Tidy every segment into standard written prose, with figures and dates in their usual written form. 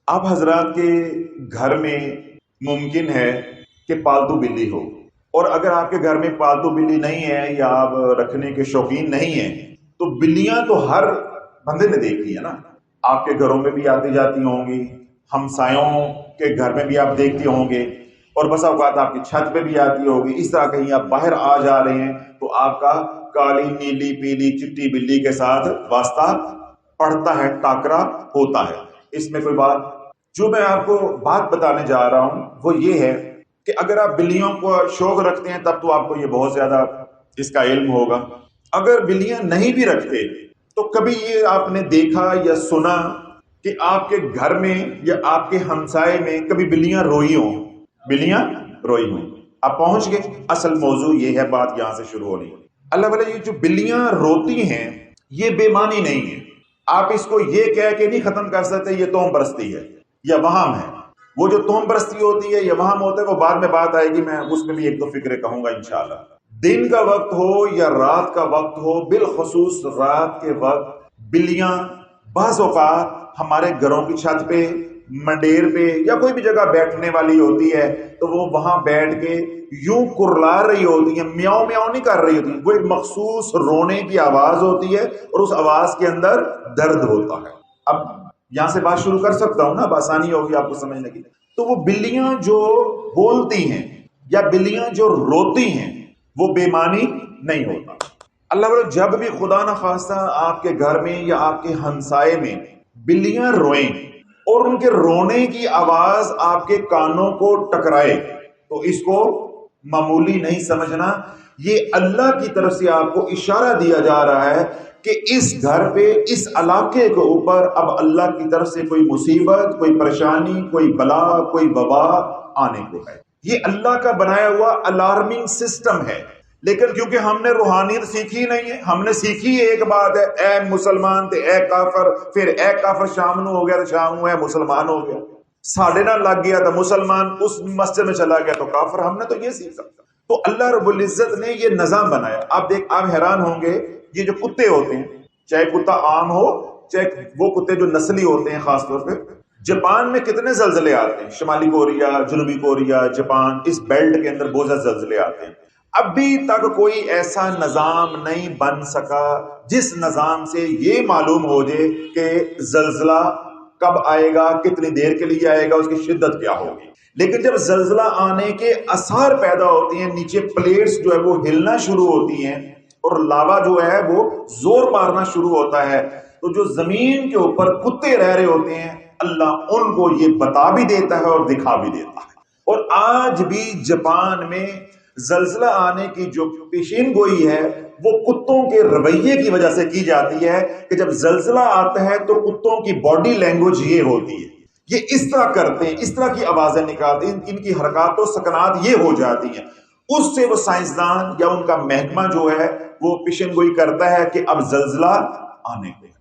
آپ حضرات کے گھر میں ممکن ہے کہ پالتو بلی ہو، اور اگر آپ کے گھر میں پالتو بلی نہیں ہے یا آپ رکھنے کے شوقین نہیں ہیں تو بلیاں تو ہر بندے نے دیکھی ہے نا۔ آپ کے گھروں میں بھی آتی جاتی ہوں گی، ہمسایوں کے گھر میں بھی آپ دیکھتے ہوں گے، اور بسا اوقات آپ کی چھت پہ بھی آتی ہوگی۔ اس طرح کہیں آپ باہر آ جا رہے ہیں تو آپ کا کالی نیلی پیلی چٹی بلی کے ساتھ واسطہ پڑتا ہے، ٹاکرا ہوتا ہے۔ اس میں کوئی بات جو میں آپ کو بات بتانے جا رہا ہوں وہ یہ ہے کہ اگر آپ بلیوں کو شوق رکھتے ہیں تب تو آپ کو یہ بہت زیادہ اس کا علم ہوگا۔ اگر بلیاں نہیں بھی رکھتے تو کبھی یہ آپ نے دیکھا یا سنا کہ آپ کے گھر میں یا آپ کے ہمسائے میں کبھی بلیاں روئی ہوں؟ بلیاں روئی ہوں۔ آپ پہنچ گئے، اصل موضوع یہ ہے، بات یہاں سے شروع ہونی۔ اللہ والا، یہ جو بلیاں روتی ہیں یہ بے معنی نہیں ہے۔ آپ اس کو یہ کہہ کے نہیں ختم کر سکتے یہ توہم پرستی ہے یا وہم ہے۔ وہ جو توہم پرستی ہوتی ہے یا وہم ہوتا ہے وہ بعد میں بات آئے گی، میں اس میں بھی ایک دو فکرے کہوں گا انشاءاللہ۔ دن کا وقت ہو یا رات کا وقت ہو، بالخصوص رات کے وقت بلیاں بعض اوقات ہمارے گھروں کی چھت پہ، منڈیر پہ یا کوئی بھی جگہ بیٹھنے والی ہوتی ہے تو وہ وہاں بیٹھ کے یوں کرلا رہی ہوتی ہیں، میاؤں میاؤں نہیں کر رہی ہوتی، وہ ایک مخصوص رونے کی آواز ہوتی ہے اور اس آواز کے اندر درد ہوتا ہے۔ اب یہاں سے بات شروع کر سکتا ہوں نا، اب آسانی ہوگی آپ کو سمجھنے کی۔ تو وہ بلیاں جو بولتی ہیں یا بلیاں جو روتی ہیں وہ بے معنی نہیں ہوتا۔ اللہ تعالیٰ جب بھی خدا نخواستہ آپ کے گھر میں یا آپ کے ہمسائے میں بلیاں روئیں اور ان کے رونے کی آواز آپ کے کانوں کو ٹکرائے تو اس کو معمولی نہیں سمجھنا، یہ اللہ کی طرف سے آپ کو اشارہ دیا جا رہا ہے کہ اس گھر پہ، اس علاقے کے اوپر اب اللہ کی طرف سے کوئی مصیبت، کوئی پریشانی، کوئی بلا، کوئی وبا آنے کو ہے۔ یہ اللہ کا بنایا ہوا الارمنگ سسٹم ہے، لیکن کیونکہ ہم نے روحانیت سیکھی نہیں ہے، ہم نے سیکھی ایک بات ہے، اے مسلمان تے اے کافر، پھر اے کافر شام نو ہو گیا تو شام نو اے مسلمان ہو گیا، ساڑھے نہ لگ گیا تو مسلمان اس مسجد میں چلا گیا تو کافر، ہم نے تو یہ سیکھا۔ تو اللہ رب العزت نے یہ نظام بنایا۔ آپ حیران ہوں گے، یہ جو کتے ہوتے ہیں، چاہے کتا عام ہو چاہے وہ کتے جو نسلی ہوتے ہیں، خاص طور پہ جاپان میں کتنے زلزلے آتے ہیں، شمالی کوریا، جنوبی کوریا، جاپان، اس بیلٹ کے اندر بہت زیادہ زلزلے آتے ہیں۔ ابھی تک کوئی ایسا نظام نہیں بن سکا جس نظام سے یہ معلوم ہو جائے کہ زلزلہ کب آئے گا، کتنی دیر کے لیے آئے گا، اس کی شدت کیا ہوگی۔ لیکن جب زلزلہ آنے کے آثار پیدا ہوتے ہیں، نیچے پلیٹس جو ہے وہ ہلنا شروع ہوتی ہیں اور لاوا جو ہے وہ زور مارنا شروع ہوتا ہے، تو جو زمین کے اوپر کتے رہ رہے ہوتے ہیں اللہ ان کو یہ بتا بھی دیتا ہے اور دکھا بھی دیتا ہے۔ اور آج بھی جاپان میں زلزلہ آنے کی جو پیشین گوئی ہے وہ کتوں کے رویے کی وجہ سے کی جاتی ہے کہ جب زلزلہ آتا ہے تو کتوں کی باڈی لینگویج یہ ہوتی ہے، یہ اس طرح کرتے ہیں، اس طرح کی آوازیں نکالتے ہیں، ان کی حرکات و سکنات یہ ہو جاتی ہیں۔ اس سے وہ سائنسدان یا ان کا محکمہ جو ہے وہ پیشن گوئی کرتا ہے کہ اب زلزلہ آنے کو ہے۔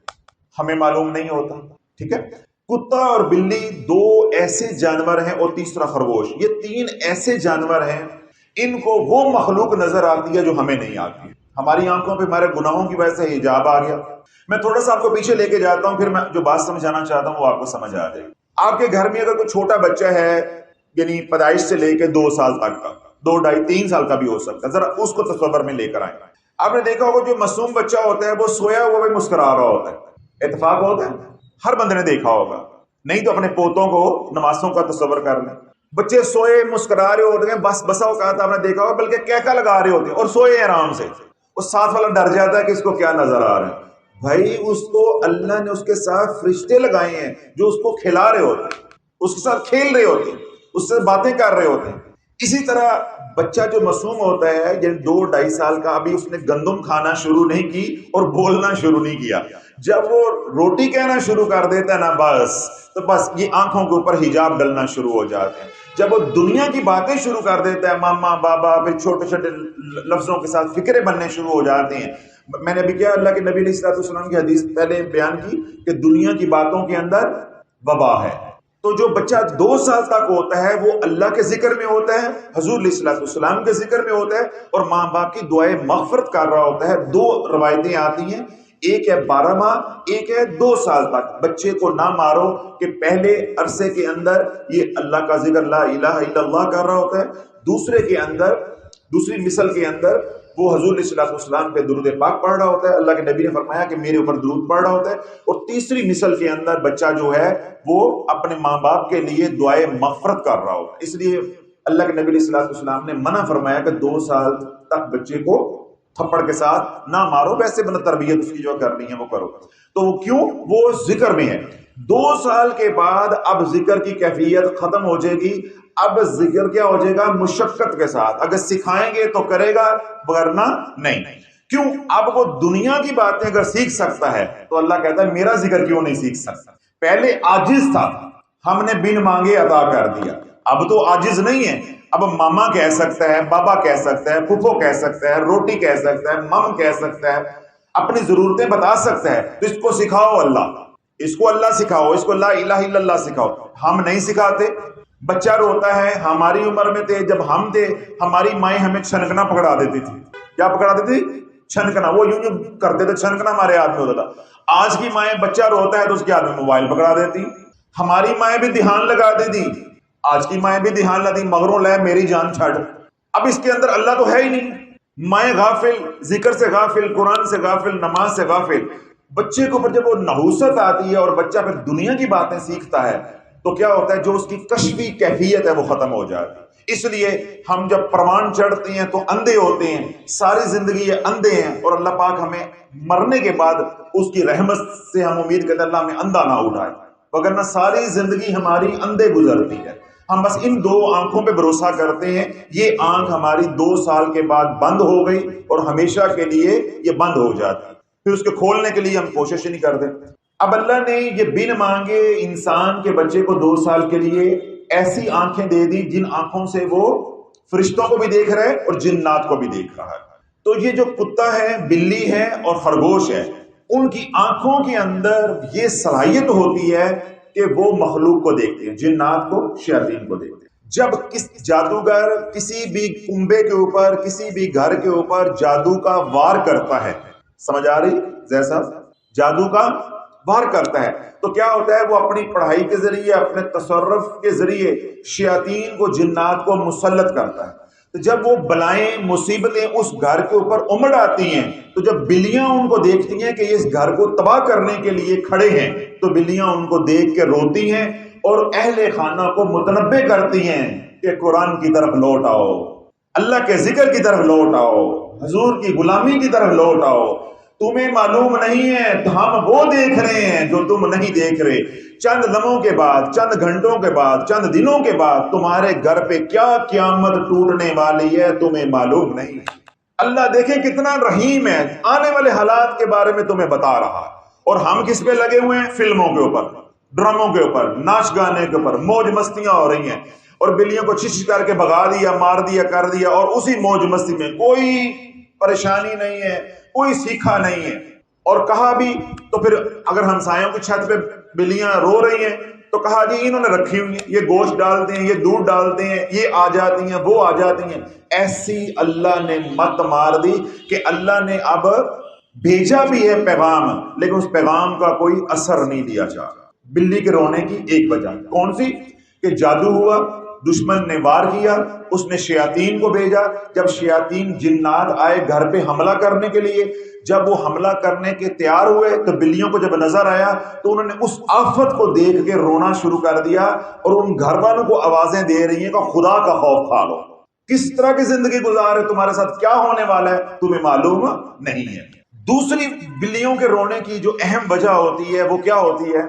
ہمیں معلوم نہیں ہوتا، ٹھیک ہے۔ کتا اور بلی دو ایسے جانور ہیں، اور تیسرا خرگوش، یہ تین ایسے جانور ہیں، ان کو وہ مخلوق نظر آتی ہے جو ہمیں نہیں آتی۔ ہماری آنکھوں پہ ہمارے گناہوں کی وجہ سے حجاب آ گیا۔ میں تھوڑا سا آپ کو پیچھے لے کے جاتا ہوں، پھر میں جو بات سمجھانا چاہتا ہوں وہ آپ کو سمجھ آ جائے گی۔ آپ کے گھر میں اگر کوئی چھوٹا بچہ ہے، یعنی پیدائش سے لے کے 2 سال تک کا، 2 ڈھائی 3 سال کا بھی ہو سکتا ہے، ذرا اس کو تصور میں لے کر آئیں۔ آپ نے دیکھا ہوگا جو معصوم بچہ ہوتا ہے وہ سویا ہوا بھی مسکرا رہا ہوتا ہے، اتفاق ہوتا ہے، ہر بندے نے دیکھا ہوگا، نہیں تو اپنے پوتوں کو نمازوں کا تصور کر لیں۔ بچے سوئے مسکرا رہے ہوتے ہیں، بسا اوقات آپ نے دیکھا ہوگا بلکہ کہکا لگا رہے ہوتے ہیں اور سوئے آرام سے، اور ساتھ والا ڈر جاتا ہے کہ اس کو کیا نظر آ رہا ہے۔ بھائی اس کو اللہ نے اس کے ساتھ فرشتے لگائے ہیں جو اس کو کھلا رہے ہوتے ہیں، اس کے ساتھ کھیل رہے ہوتے ہیں، اس سے باتیں کر رہے ہوتے ہیں۔ اسی طرح بچہ جو معصوم ہوتا ہے، یعنی 2 ڈھائی سال کا، ابھی اس نے گندم کھانا شروع نہیں کی اور بولنا شروع نہیں کیا، جب وہ روٹی کہنا شروع کر دیتا ہے نا بس یہ آنکھوں کے اوپر حجاب ڈلنا شروع ہو جاتے ہیں۔ جب وہ دنیا کی باتیں شروع کر دیتا ہے، ماما بابا، پھر چھوٹے چھوٹے لفظوں کے ساتھ فکرے بننے شروع ہو جاتے ہیں۔ میں نے ابھی کیا اللہ کے نبی علیہ السلام کی حدیث پہلے بیان کی کہ دنیا کی باتوں کے اندر وبا ہے۔ تو جو بچہ 2 سال تک ہوتا ہے وہ اللہ کے ذکر میں ہوتا ہے، حضور علیہ السلام کے ذکر میں ہوتا ہے، اور ماں باپ کی دعائیں مغفرت کر رہا ہوتا ہے۔ 2 روایتیں آتی ہیں، ایک ہے 12 ماہ، ایک ہے 2 سال تک۔ بچے کو نہ مارو کہ پہلے عرصے کے اندر یہ اللہ کا ذکر لا الہ الا اللہ کر رہا ہوتا ہے، دوسری مثل کے اندر وہ حضور علیہ الصلوۃ والسلام پہ درود پاک پڑھ رہا ہوتا ہے، اللہ کے نبی نے فرمایا کہ میرے اوپر درود پڑھ رہا ہوتا ہے، اور تیسری مثل کے اندر بچہ جو ہے وہ اپنے ماں باپ کے لیے دعائے مغفرت کر رہا ہوتا ہے۔ اس لیے اللہ کے نبی علیہ الصلوۃ والسلام نے منع فرمایا کہ 2 سال تک بچے کو تھپڑ کے ساتھ نہ مارو، ویسے بنا تربیت اس کی جو کرنی ہے وہ کرو۔ تو وہ کیوں؟ وہ ذکر میں ہے۔ 2 سال کے بعد اب ذکر کی کیفیت ختم ہو جائے گی، اب ذکر کیا ہو جائے گا؟ مشقت کے ساتھ، اگر سکھائیں گے تو کرے گا ورنہ نہیں۔ کیوں؟ اب وہ دنیا کی باتیں اگر سیکھ سکتا ہے تو اللہ کہتا ہے میرا ذکر کیوں نہیں سیکھ سکتا؟ پہلے عاجز تھا، ہم نے بن مانگے عطا کر دیا، اب تو عاجز نہیں ہے، اب ماما کہہ سکتا ہے، بابا کہہ سکتا ہے، پھپھو کہہ سکتا ہے، روٹی کہہ سکتا ہے، مم کہہ سکتا ہے، اپنی ضرورتیں بتا سکتا ہے۔ تو اس کو سکھاؤ، اس کو اللہ سکھاؤ، اس کو لا الہ الا اللہ سکھاؤ۔ ہم نہیں سکھاتے۔ بچہ روتا ہے، ہماری عمر میں تھے جب ہم تھے، ہماری مائیں ہمیں چھنکنا پکڑا دیتی تھی۔ کیا پکڑا دیتی تھی؟ چھنکنا۔ وہ یوں کرتے تھے، چھنکنا ہمارے ہاتھ میں ہوتا تھا۔ آج کی مائیں بچہ روتا ہے تو اس کے ہاتھ میں موبائل پکڑا دیتی۔ ہماری مائیں بھی دھیان لگاتی تھی، آج کی مائیں بھی دھیان لگاتی، مگروں لے میری جان چھڑ۔ اب اس کے اندر اللہ تو ہے ہی نہیں، مائیں غافل، ذکر سے غافل، قرآن سے غافل، نماز سے غافل۔ بچے کو پھر جب وہ نحوست آتی ہے اور بچہ پھر دنیا کی باتیں سیکھتا ہے تو کیا ہوتا ہے؟ جو اس کی کشفی کیفیت ہے وہ ختم ہو جاتی ہے۔ اس لیے ہم جب پروان چڑھتے ہیں تو اندھے ہوتے ہیں، ساری زندگی یہ اندھے ہیں، اور اللہ پاک ہمیں مرنے کے بعد اس کی رحمت سے ہم امید کرتے ہیں اللہ ہمیں اندھا نہ اٹھائے، وگرنہ ساری زندگی ہماری اندھے گزرتی ہے۔ ہم بس ان 2 آنکھوں پہ بھروسہ کرتے ہیں، یہ آنکھ ہماری 2 سال کے بعد بند ہو گئی اور ہمیشہ کے لیے یہ بند ہو جاتی، پھر اس کے کھولنے کے لیے ہم کوشش ہی نہیں کرتے۔ اب اللہ نے یہ بن مانگے انسان کے بچے کو 2 سال کے لیے ایسی آنکھیں دے دی جن آنکھوں سے وہ فرشتوں کو بھی دیکھ رہا ہے اور جنات کو بھی دیکھ رہا ہے۔ تو یہ جو کتا ہے، بلی ہے اور خرگوش ہے، ان کی آنکھوں کے اندر یہ صلاحیت ہوتی ہے کہ وہ مخلوق کو دیکھتے ہیں، جنات کو، شیاطین کو دیکھتے ہیں۔ جب کسی جادوگر کسی بھی کنبے کے اوپر، کسی بھی گھر کے اوپر جادو کا وار کرتا ہے، سمجھ آ رہی جیسا جادو کا وار کرتا ہے تو کیا ہوتا ہے؟ وہ اپنی پڑھائی کے ذریعے، اپنے تصرف کے ذریعے شیاطین کو، جنات کو مسلط کرتا ہے۔ تو جب وہ بلائیں، مصیبتیں اس گھر کے اوپر امڑ آتی ہیں تو جب بلیاں ان کو دیکھتی ہیں کہ یہ اس گھر کو تباہ کرنے کے لیے کھڑے ہیں تو بلیاں ان کو دیکھ کے روتی ہیں اور اہل خانہ کو متنبہ کرتی ہیں کہ قرآن کی طرف لوٹ آؤ، اللہ کے ذکر کی طرف لوٹ آؤ، حضور کی غلامی کی طرف لوٹ آؤ۔ تمہیں معلوم نہیں ہے، ہم وہ دیکھ رہے ہیں جو تم نہیں دیکھ رہے۔ چند لمحوں کے بعد، چند گھنٹوں کے بعد، چند دنوں کے بعد تمہارے گھر پہ کیا قیامت ٹوٹنے والی ہے تمہیں معلوم نہیں۔ اللہ دیکھیں کتنا رحیم ہے، آنے والے حالات کے بارے میں تمہیں بتا رہا ہے، اور ہم کس پہ لگے ہوئے ہیں؟ فلموں کے اوپر، ڈراموں کے اوپر، ناچ گانے کے اوپر، موج مستیاں ہو رہی ہیں، اور بلیوں کو چش کر کے بھگا دیا، مار دیا، کر دیا، اور اسی موج مستی میں کوئی پریشانی نہیں ہے، کوئی سیکھا نہیں ہے۔ اور کہا بھی تو پھر اگر ہمسایوں کی چھت پہ بلیاں رو رہی ہیں تو کہا جی انہوں نے رکھی ہوئی ہیں، یہ گوشت ڈالتے ہیں، یہ دودھ ڈالتے ہیں، یہ آ جاتی ہیں، وہ آ جاتی ہیں۔ ایسی اللہ نے مت مار دی کہ اللہ نے اب بھیجا بھی ہے پیغام، لیکن اس پیغام کا کوئی اثر نہیں دیا جا رہا۔ بلی کے رونے کی ایک وجہ کون سی؟ کہ جادو ہوا، دشمن نے وار کیا، اس نے شیاطین کو بھیجا، جب شیاطین جنات آئے گھر پہ حملہ کرنے کے لیے، جب وہ حملہ کرنے کے تیار ہوئے تو بلیوں کو جب نظر آیا تو انہوں نے اس آفت کو دیکھ کے رونا شروع کر دیا، اور ان گھر والوں کو آوازیں دے رہی ہیں کہ خدا کا خوف کھا لو، کس طرح کی زندگی گزارے، تمہارے ساتھ کیا ہونے والا ہے تمہیں معلوم نہیں ہے۔ دوسری بلیوں کے رونے کی جو اہم وجہ ہوتی ہے وہ کیا ہوتی ہے؟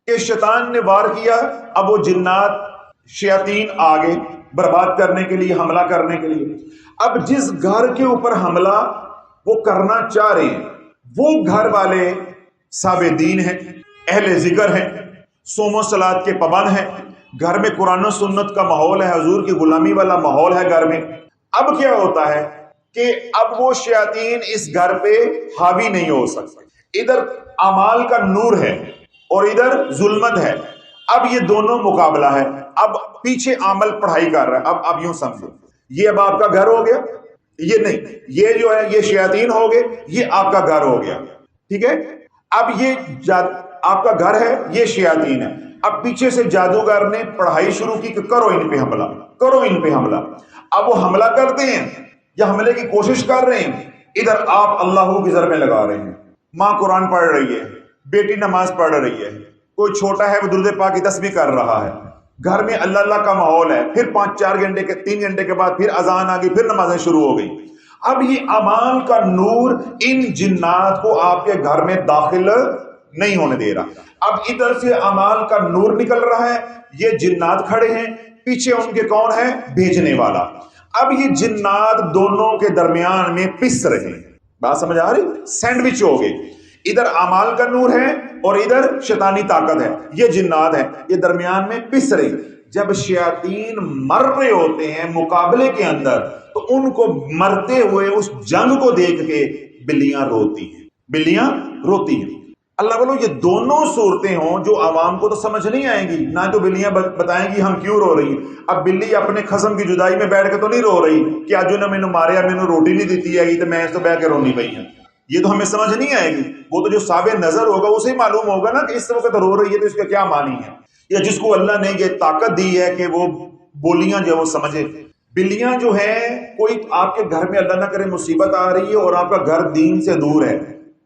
کہ شیطان نے وار کیا، اب وہ جنات، شیاطین آگے برباد کرنے کے لیے، حملہ کرنے کے لیے۔ اب جس گھر کے اوپر حملہ وہ کرنا چاہ رہے ہیں وہ گھر والے صاحب دین ہیں، اہل ذکر ہیں، صوم و صلات کے پابند ہیں، گھر میں قرآن و سنت کا ماحول ہے، حضور کی غلامی والا ماحول ہے گھر میں۔ اب کیا ہوتا ہے کہ اب وہ شیاطین اس گھر پہ حاوی نہیں ہو سکتے، ادھر اعمال کا نور ہے اور ادھر ظلمت ہے۔ اب یہ دونوں مقابلہ ہے، اب پیچھے عمل پڑھائی کر رہا ہے۔ اب یوں سمجھو، یہ اب آپ کا گھر ہو گیا، یہ نہیں، یہ جو ہے یہ شیاطین ہو گئے، یہ آپ کا گھر ہو گیا۔ ٹھیک ہے. اب یہ آپ کا گھر ہے، یہ شیاطین ہے. اب پیچھے سے جادوگر نے پڑھائی شروع کی کہ کرو ان پہ حملہ، کرو ان پہ حملہ. اب وہ حملہ کرتے ہیں یا حملے کی کوشش کر رہے ہیں، ادھر آپ اللہ کی ضربیں لگا رہے ہیں. ماں قرآن پڑھ رہی ہے، بیٹی نماز پڑھ رہی ہے، کوئی چھوٹا ہے وہ درود پاک کی تسبیح کر رہا ہے، گھر میں اللہ اللہ کا ماحول ہے. پھر 5-4 گھنٹے کے 3 گھنٹے کے بعد پھر اذان آ گئی، پھر نمازیں شروع ہو گئی. اب یہ اعمال کا نور ان جنات کو آپ کے گھر میں داخل نہیں ہونے دے رہا. اب ادھر سے اعمال کا نور نکل رہا ہے، یہ جنات کھڑے ہیں، پیچھے ان کے کون ہے؟ بھیجنے والا. اب یہ جنات دونوں کے درمیان میں پس رہے ہیں. بات سمجھ آ رہی؟ سینڈوچ ہو گئے، ادھر اعمال کا نور ہے اور ادھر شیطانی طاقت ہے. یہ جنات ہیں، یہ درمیان میں پس رہی. جب شیاطین مر رہے ہوتے ہیں مقابلے کے اندر تو ان کو مرتے ہوئے اس جنگ کو دیکھ کے بلیاں روتی ہیں، بلیاں روتی ہیں. اللہ بولو یہ دونوں صورتیں ہوں جو عوام کو تو سمجھ نہیں آئیں گی. نہ تو بلیاں بتائیں گی ہم کیوں رو رہی ہیں. اب بلی اپنے خصم کی جدائی میں بیٹھ کے تو نہیں رو رہی کہ آج نے مینو ماریا، مینو روٹی نہیں دیتی ہے تو میں اس تو بیٹھ کے رونی پئی ہوں. یہ تو ہمیں سمجھ نہیں آئے گی. وہ تو جو صاحب نظر ہوگا اسے معلوم ہوگا نا کہ اس وقت رو رہی ہے تو اس کا کیا معنی ہے. یا جس کو اللہ نے یہ طاقت دی ہے کہ وہ بولیاں جو وہ سمجھے. بلیاں جو ہیں، کوئی آپ کے گھر میں اللہ نہ کرے مصیبت آ رہی ہے اور آپ کا گھر دین سے دور ہے،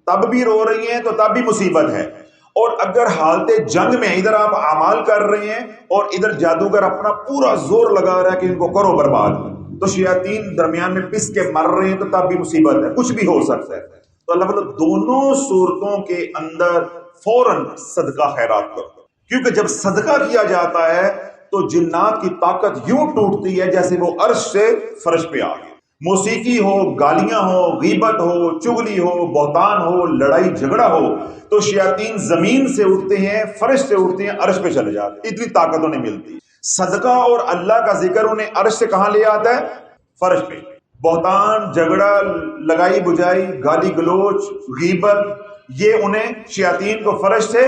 تب بھی رو رہی ہیں تو تب بھی مصیبت ہے. اور اگر حالت جنگ میں ادھر آپ اعمال کر رہے ہیں اور ادھر جادوگر اپنا پورا زور لگا رہا ہے کہ ان کو کرو برباد، تو شیاطین درمیان میں پس کے مر رہے ہیں تو تب بھی مصیبت ہے، کچھ بھی ہو سکتا ہے. تو اللہ تعالیٰ دونوں صورتوں کے اندر فوراً صدقہ خیرات کرو، کیونکہ جب صدقہ کیا جاتا ہے تو جنات کی طاقت یوں ٹوٹتی ہے جیسے وہ عرش سے فرش پہ آ گئے. موسیقی ہو، گالیاں ہو، غیبت ہو، چغلی ہو، بہتان ہو، لڑائی جھگڑا ہو، تو شیاطین زمین سے اٹھتے ہیں، فرش سے اٹھتے ہیں، عرش پہ چلے جاتے ہیں. اتنی طاقت انہیں ملتی. صدقہ اور اللہ کا ذکر انہیں عرش سے کہاں لے آتا ہے؟ فرش پہ. بہتان، جھگڑا، لگائی بجائی، گالی گلوچ، غیبت، یہ انہیں شیاطین کو فرش سے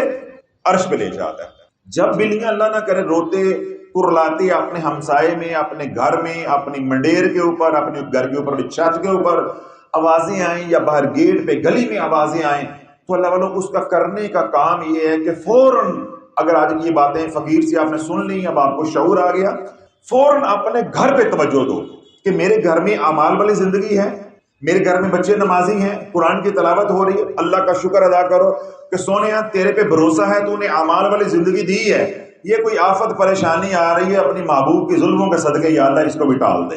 عرش پہ لے جاتا ہے. جب بلیاں اللہ نہ کرے روتے کرلاتے اپنے ہمسائے میں، اپنے گھر میں، اپنی منڈیر کے اوپر، اپنے گھر کے اوپر، چھت کے اوپر آوازیں آئیں یا باہر گیٹ پہ گلی میں آوازیں آئیں، تو اللہ والوں اس کا کرنے کا کام یہ ہے کہ فوراً، اگر آج یہ باتیں فقیر سے آپ نے سن لی، اب آپ کو شعور آ گیا، فوراً اپنے گھر پہ توجہ دو کہ میرے گھر میں اعمال والی زندگی ہے، میرے گھر میں بچے نمازی ہیں، قرآن کی تلاوت ہو رہی ہے، اللہ کا شکر ادا کرو کہ سونیا تیرے پہ بھروسہ ہے، تو نے اعمال والی زندگی دی ہے. یہ کوئی آفت پریشانی آ رہی ہے، اپنی محبوب کی ظلموں کے صدقے یا اللہ اس کو بھی ٹال دے.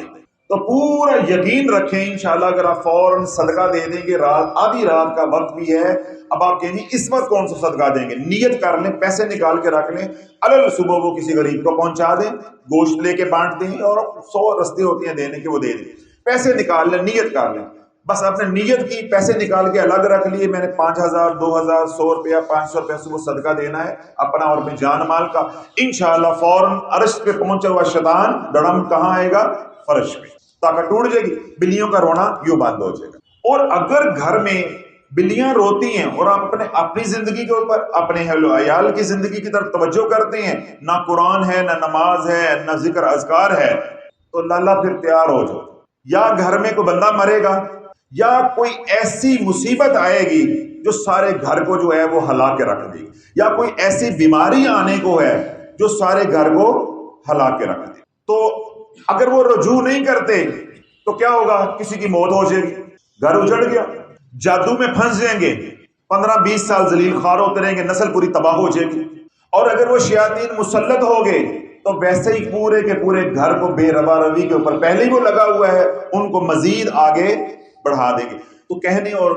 تو پورا یقین رکھیں انشاءاللہ اگر آپ فوراً صدقہ دے دیں گے. رات، آدھی رات کا وقت بھی ہے، اب آپ کہیں گے اس وقت کون سا صدقہ دیں گے. نیت کر لیں، پیسے نکال کے رکھ لیں، الل صبح وہ کسی غریب کو پہنچا دیں، گوشت لے کے بانٹ دیں، اور 100 رستے ہوتی ہیں دینے کے، وہ دے دیں. پیسے نکال لیں، نیت کر لیں. بس آپ نے نیت کی، پیسے نکال کے الگ رکھ لیے، میں نے 5000 2000 100 روپیہ 500 روپیہ سے وہ صدقہ دینا ہے اپنا اور اپنے جان مال کا. انشاءاللہ فوراً عرش پہ پہنچا ہوا شیطان دڑم کہاں آئے گا؟ فرش پہ. طاقت ٹوٹ جائے گی، بلیوں کا رونا یوں بند ہو جائے گا. اور اگر گھر میں بلیاں روتی ہیں اور آپ اپنی زندگی کے اوپر، اپنے اہل و عیال کی زندگی کی طرف توجہ کرتے ہیں، نہ قرآن ہے، نہ نماز ہے، نہ ذکر اذکار ہے، تو اللہ پھر تیار ہو جاؤ. یا گھر میں کوئی بندہ مرے گا، یا کوئی ایسی مصیبت آئے گی جو سارے گھر کو جو ہے وہ ہلا کے رکھ دے گی، یا کوئی ایسی بیماری آنے کو ہے جو سارے گھر کو ہلا کے رکھ دے. تو اگر وہ رجوع نہیں کرتے تو کیا ہوگا؟ کسی کی موت ہو جائے گی، گھر اجڑ گیا، جادو میں پھنس جائیں گے، 15-20 سال ذلیل خوار ہوتے رہیں گے، نسل پوری تباہ ہو جائے گی. اور اگر وہ شیاطین مسلط ہو گئے تو ویسے ہی پورے کے پورے گھر کو بے روا روی کے اوپر پہلے ہی وہ لگا ہوا ہے، ان کو مزید آگے بڑھا دیں گے. تو کہنے اور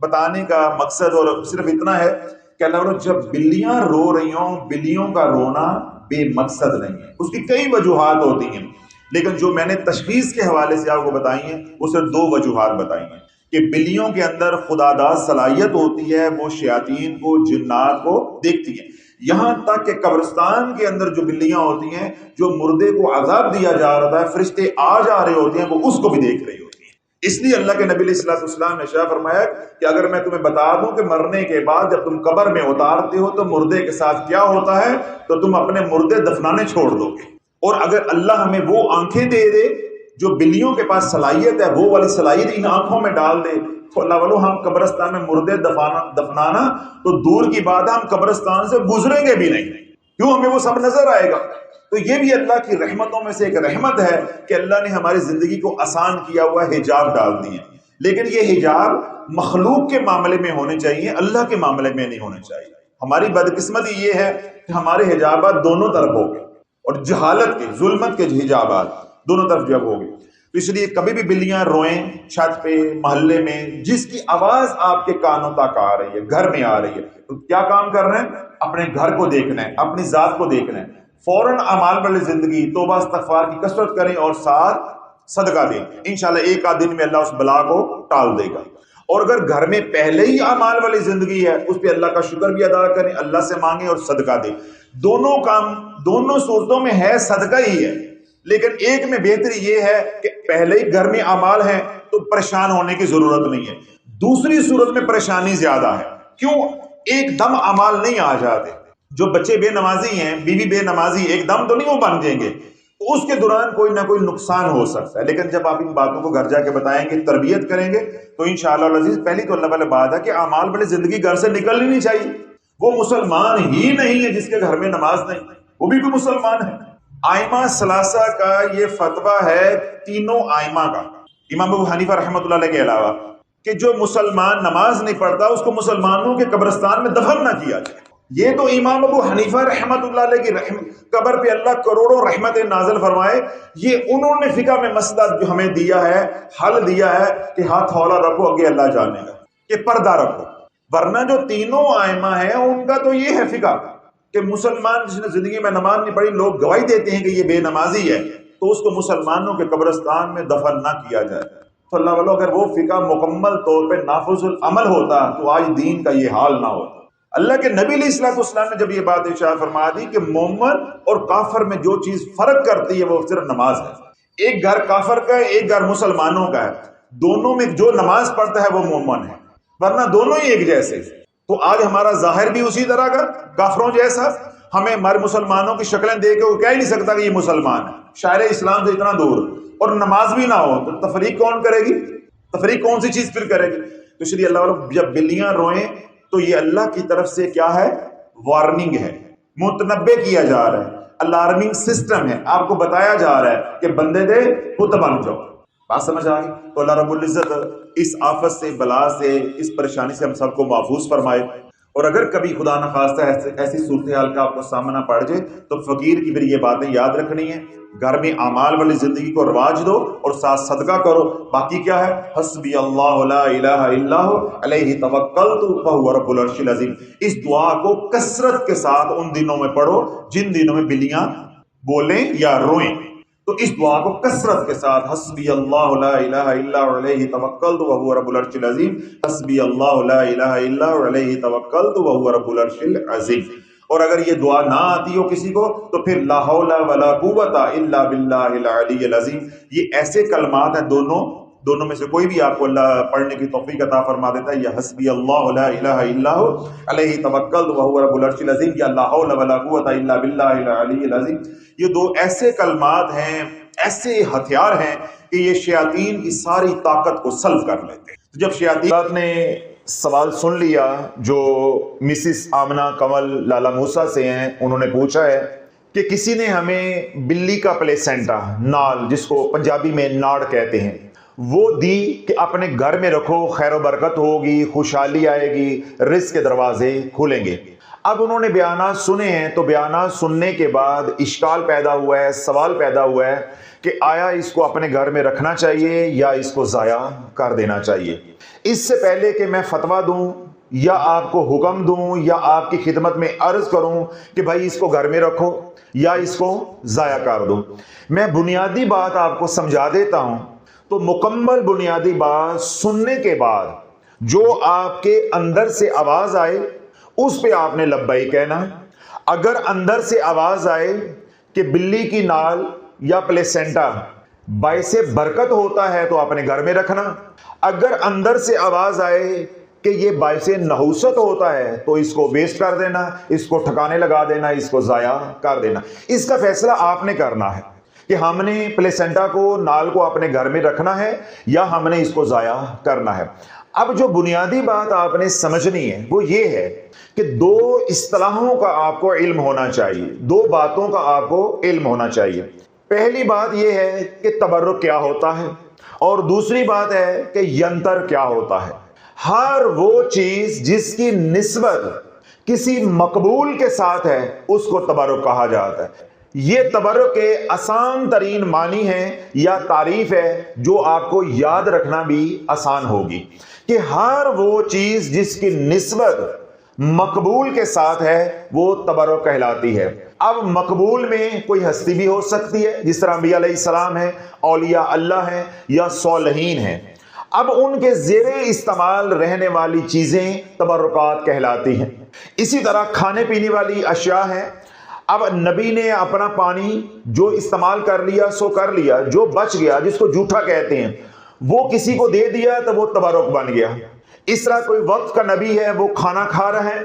بتانے کا مقصد اور صرف اتنا ہے کہ اللہ جب بلیاں رو رہی ہوں، بلیوں کا رونا بے مقصد نہیں ہے، اس کی کئی وجوہات ہوتی ہیں، لیکن جو میں نے تشخیص کے حوالے سے آپ کو بتائی ہیں وہ صرف 2 وجوہات بتائی ہیں کہ بلیوں کے اندر خداداد صلاحیت ہوتی ہے، وہ شیاطین کو، جنات کو دیکھتی ہیں. یہاں تک کہ قبرستان کے اندر جو بلیاں ہوتی ہیں، جو مردے کو عذاب دیا جا رہا ہے، فرشتے آ جا رہے ہوتے ہیں، وہ اس کو بھی دیکھ رہی ہوتی ہیں. اس لیے اللہ کے نبی علیہ الصلوۃ والسلام نے ارشاد فرمایا کہ اگر میں تمہیں بتا دوں کہ مرنے کے بعد جب تم قبر میں اتارتے ہو تو مردے کے ساتھ کیا ہوتا ہے، تو تم اپنے مردے دفنانے چھوڑ دو گے. اور اگر اللہ ہمیں وہ آنکھیں دے دے جو بلیوں کے پاس صلاحیت ہے وہ والی صلاحیت ان آنکھوں میں ڈال دے تو اللہ والو ہم قبرستان میں مردے دفنانا تو دور کی بات ہے، ہم قبرستان سے گزریں گے بھی نہیں، کیوں ہمیں وہ سب نظر آئے گا۔ تو یہ بھی اللہ کی رحمتوں میں سے ایک رحمت ہے کہ اللہ نے ہماری زندگی کو آسان کیا ہوا حجاب ڈال دیے ہیں، لیکن یہ حجاب مخلوق کے معاملے میں ہونے چاہیے، اللہ کے معاملے میں نہیں ہونے چاہیے۔ ہماری بدقسمتی یہ ہے کہ ہمارے حجابات دونوں طرف ہو گئے، اور جہالت کے، ظلمت کے حجابات دونوں طرف جب ہو گئے، تو اس لیے کبھی بھی بلیاں روئیں چھت پہ، محلے میں، جس کی آواز آپ کے کانوں تک آ رہی ہے، گھر میں آ رہی ہے، تو کیا کام کر رہے ہیں؟ اپنے گھر کو دیکھنا ہے، اپنی ذات کو دیکھنا ہے، فوراً اعمال والی زندگی، توبہ استغفار کی کثرت کریں اور ساتھ صدقہ دیں، انشاءاللہ ایک آدھ دن میں اللہ اس بلا کو ٹال دے گا۔ اور اگر گھر میں پہلے ہی اعمال والی زندگی ہے، اس پہ اللہ کا شکر بھی ادا کریں، اللہ سے مانگیں اور صدقہ دیں۔ دونوں کام دونوں صورتوں میں ہے صدقہ ہی ہے، لیکن ایک میں بہتری یہ ہے کہ پہلے ہی گھر میں اعمال ہیں تو پریشان ہونے کی ضرورت نہیں ہے، دوسری صورت میں پریشانی زیادہ ہے۔ کیوں؟ ایک دم اعمال نہیں آ جاتے۔ جو بچے بے نمازی ہیں، بیوی بے نمازی، ایک دم تو نہیں وہ بن جائیں گے، تو اس کے دوران کوئی نہ کوئی نقصان ہو سکتا ہے، لیکن جب آپ ان باتوں کو گھر جا کے بتائیں گے، تربیت کریں گے، تو انشاءاللہ العزیز پہلی تو اللہ والا بات ہے کہ اعمال والی زندگی گھر سے نکلنی نہیں چاہیے۔ وہ مسلمان ہی نہیں ہے جس کے گھر میں نماز نہیں، وہ بھی کوئی مسلمان ہے۔ آئمہ ثلاثہ کا یہ فتویٰ ہے، تینوں آئمہ کا، امام ابو حنیفہ رحمۃ اللہ علیہ کے علاوہ، کہ جو مسلمان نماز نہیں پڑھتا اس کو مسلمانوں کے قبرستان میں دفن نہ کیا جائے۔ یہ تو امام ابو حنیفہ رحمۃ اللہ علیہ کی قبر پہ اللہ کروڑوں رحمتیں نازل فرمائے، یہ انہوں نے فقہ میں مسئلہ جو ہمیں دیا ہے، حل دیا ہے کہ ہاتھ ہولا رکھو، آگے اللہ جانے گا، کہ پردہ رکھو۔ ورنہ جو تینوں آئمہ ہیں ان کا تو یہ ہے فقہ کہ مسلمان جس نے زندگی میں نماز نہیں پڑھی، لوگ گواہی دیتے ہیں کہ یہ بے نمازی ہے، تو اس کو مسلمانوں کے قبرستان میں دفن نہ کیا جائے۔ تو اللہ والو اگر وہ فقہ مکمل طور پہ نافذ العمل ہوتا تو آج دین کا یہ حال نہ ہوتا۔ اللہ کے نبی علیہ الصلوۃ والسلام نے جب یہ بات ارشاد فرما دی کہ مومن اور کافر میں جو چیز فرق کرتی ہے وہ صرف نماز ہے، ایک گھر کافر کا ہے، ایک گھر مسلمانوں کا ہے، دونوں میں جو نماز پڑھتا ہے وہ مومن ہے، ورنہ دونوں ہی ایک جیسے۔ تو آج ہمارا ظاہر بھی اسی طرح کا کافروں جیسا، ہمیں ہمارے مسلمانوں کی شکلیں دیکھ کے وہ کہہ ہی نہیں سکتا کہ یہ مسلمان ہے، شاعر اسلام سے اتنا دور، اور نماز بھی نہ ہو تو تفریق کون کرے گی؟ تفریق کون سی چیز پھر کرے گی؟ تو اس لیے اللہ والوں جب بلیاں روئیں تو یہ اللہ کی طرف سے کیا ہے؟ وارننگ ہے، متنبع کیا جا رہا ہے، الارمنگ سسٹم ہے، آپ کو بتایا جا رہا ہے کہ بندے دے بت بن جاؤ۔ بات سمجھ آ گئی؟ تو اللہ رب العزت اس آفت سے، بلا سے، اس پریشانی سے ہم سب کو محفوظ فرمائے۔ اور اگر کبھی خدا نخواستہ ایسی صورتحال کا آپ کو سامنا پڑ جائے تو فقیر کی پھر یہ باتیں یاد رکھنی ہے، گھر میں اعمال والی زندگی کو رواج دو اور ساتھ صدقہ کرو۔ باقی کیا ہے؟ حسبی اللہ لا الہ الا ہو علیہ توکلت وہو رب العرش العظیم۔ اس دعا کو کثرت کے ساتھ ان دنوں میں پڑھو جن دنوں میں بلیاں بولیں یا روئیں، تو اس دعا کو کثرت کے ساتھ، حسبی اللہ لا الہ الا ہو علیہ توکلت وہو رب العرش العظیم، حسبی اللہ لا الہ الا ہو علیہ توکلت وہو رب العرش العظیم۔ اور اگر یہ دعا نہ آتی ہو کسی کو تو پھر لا حول ولا قوت الا باللہ العلی العظیم۔ یہ ایسے کلمات ہیں، دونوں میں سے کوئی بھی آپ کو اللہ پڑھنے کی توفیق عطا فرما دیتا ہے، یا حسبی اللہ لا الہ الا ہو علیہ توکلت وہو رب العرش العظیم، یا لا حول ولا قوت الا باللہ العلی العظیم۔ یہ دو ایسے کلمات ہیں، ایسے ہتھیار ہیں کہ یہ شیاطین کی ساری طاقت کو سلب کر لیتے ہیں۔ جب شیاطین نے سوال سن لیا جو مسز آمنہ کنول لالا موسیٰ سے ہیں، انہوں نے پوچھا ہے کہ کسی نے ہمیں بلی کا پلیسینٹا، نال، جس کو پنجابی میں ناڑ کہتے ہیں، وہ دی کہ اپنے گھر میں رکھو، خیر و برکت ہوگی، خوشحالی آئے گی، رزق کے دروازے کھولیں گے۔ اب انہوں نے بیانات سنے ہیں، تو بیانات سننے کے بعد اشکال پیدا ہوا ہے، سوال پیدا ہوا ہے کہ آیا اس کو اپنے گھر میں رکھنا چاہیے یا اس کو ضائع کر دینا چاہیے۔ اس سے پہلے کہ میں فتویٰ دوں یا آپ کو حکم دوں یا آپ کی خدمت میں عرض کروں کہ بھائی اس کو گھر میں رکھو یا اس کو ضائع کر دو، میں بنیادی بات آپ کو سمجھا دیتا ہوں۔ تو مکمل بنیادی بات سننے کے بعد جو آپ کے اندر سے آواز آئے اس پہ آپ نے لبیک کہنا۔ اگر اندر سے آواز آئے کہ بلی کی نال یا پلیسینٹا باعث برکت ہوتا ہے تو اپنے گھر میں رکھنا، اگر اندر سے آواز آئے کہ یہ باعث نحوست ہوتا ہے تو اس کو ویسٹ کر دینا، اس کو ٹھکانے لگا دینا، اس کو ضائع کر دینا۔ اس کا فیصلہ آپ نے کرنا ہے کہ ہم نے پلیسنٹا کو، نال کو اپنے گھر میں رکھنا ہے یا ہم نے اس کو ضائع کرنا ہے۔ اب جو بنیادی بات آپ نے سمجھنی ہے وہ یہ ہے کہ دو اصطلاحوں کا آپ کو علم ہونا چاہیے، دو باتوں کا آپ کو علم ہونا چاہیے۔ پہلی بات یہ ہے کہ تبرک کیا ہوتا ہے، اور دوسری بات ہے کہ ینتر کیا ہوتا ہے۔ ہر وہ چیز جس کی نسبت کسی مقبول کے ساتھ ہے اس کو تبرک کہا جاتا ہے۔ یہ تبرک کے آسان ترین معنی ہے یا تعریف ہے جو آپ کو یاد رکھنا بھی آسان ہوگی کہ ہر وہ چیز جس کی نسبت مقبول کے ساتھ ہے وہ تبرک کہلاتی ہے۔ اب مقبول میں کوئی ہستی بھی ہو سکتی ہے، جس طرح انبیاء علیہ السلام ہے، اولیاء اللہ ہیں یا صالحین ہیں۔ اب ان کے زیر استعمال رہنے والی چیزیں تبرکات کہلاتی ہیں۔ اسی طرح کھانے پینے والی اشیاء ہیں۔ اب نبی نے اپنا پانی جو استعمال کر لیا سو کر لیا، جو بچ گیا جس کو جھوٹا کہتے ہیں وہ کسی کو دے دیا تو وہ تبرک بن گیا۔ اس طرح کوئی وقت کا نبی ہے، وہ کھانا کھا رہا ہے،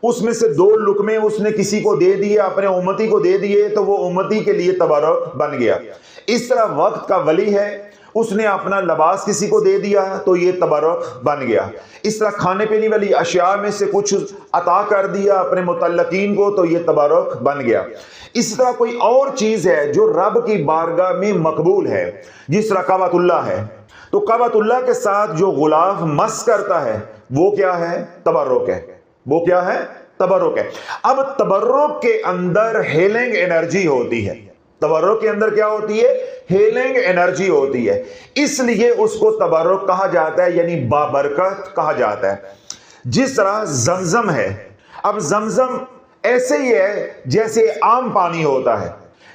اس میں سے 2 لقمے اس نے کسی کو دے دیے، اپنے امتی کو دے دیے تو وہ امتی کے لیے تبرک بن گیا۔ اس طرح وقت کا ولی ہے، اس نے اپنا لباس کسی کو دے دیا تو یہ تبرک بن گیا۔ اس طرح کھانے پینے والی اشیاء میں سے کچھ عطا کر دیا اپنے متعلقین کو تو یہ تبرک بن گیا۔ اس طرح کوئی اور چیز ہے جو رب کی بارگاہ میں مقبول ہے، جس طرح کعبۃ اللہ ہے، تو کعبۃ اللہ کے ساتھ جو غلاف مس کرتا ہے وہ کیا ہے؟ تبرک ہے۔ وہ کیا ہے؟ تبرک ہے۔ اب تبرک کے اندر ہیلنگ انرجی ہوتی ہے۔ تبرک کے اندر کیا ہوتی ہے؟ ہیلنگ انرجی ہوتی ہے، اس لیے اس کو تبرک کہا جاتا ہے، یعنی بابرکت کہا جاتا ہے۔ جس طرح زمزم ہے، اب زمزم ایسے ہی ہے جیسے عام پانی ہوتا ہے،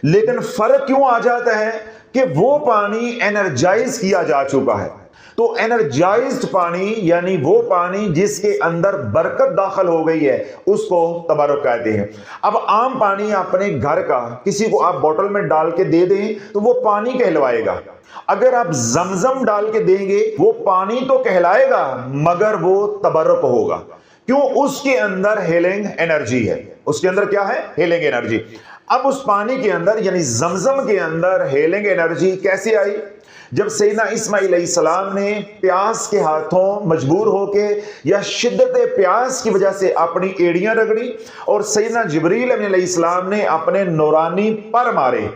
لیکن فرق کیوں آ جاتا ہے کہ وہ پانی انرجائز کیا جا چکا ہے۔ تو انرجائزڈ پانی یعنی وہ پانی جس کے اندر برکت داخل ہو گئی ہے اس کو تبرک کہتے ہیں۔ اب عام پانی اپنے گھر کا کسی کو آپ بوتل میں ڈال کے دے دیں تو وہ پانی کہلوائے گا۔ اگر آپ زمزم ڈال کے دیں گے وہ پانی تو کہلائے گا مگر وہ تبرک ہوگا، کیوں؟ اس کے اندر ہیلنگ انرجی ہے۔ اس کے اندر کیا ہے؟ Healing energy. اب اس پانی کے اندر یعنی زمزم کے اندر ہیلنگ انرجی کیسے آئی؟ جب سیدنا اسماعیل علیہ السلام نے پیاس کے ہاتھوں مجبور ہو کے یا شدت پیاس کی وجہ سے اپنی ایڑیاں رگڑی اور سیدنا جبریل علیہ السلام نے اپنے نورانی پر مارے،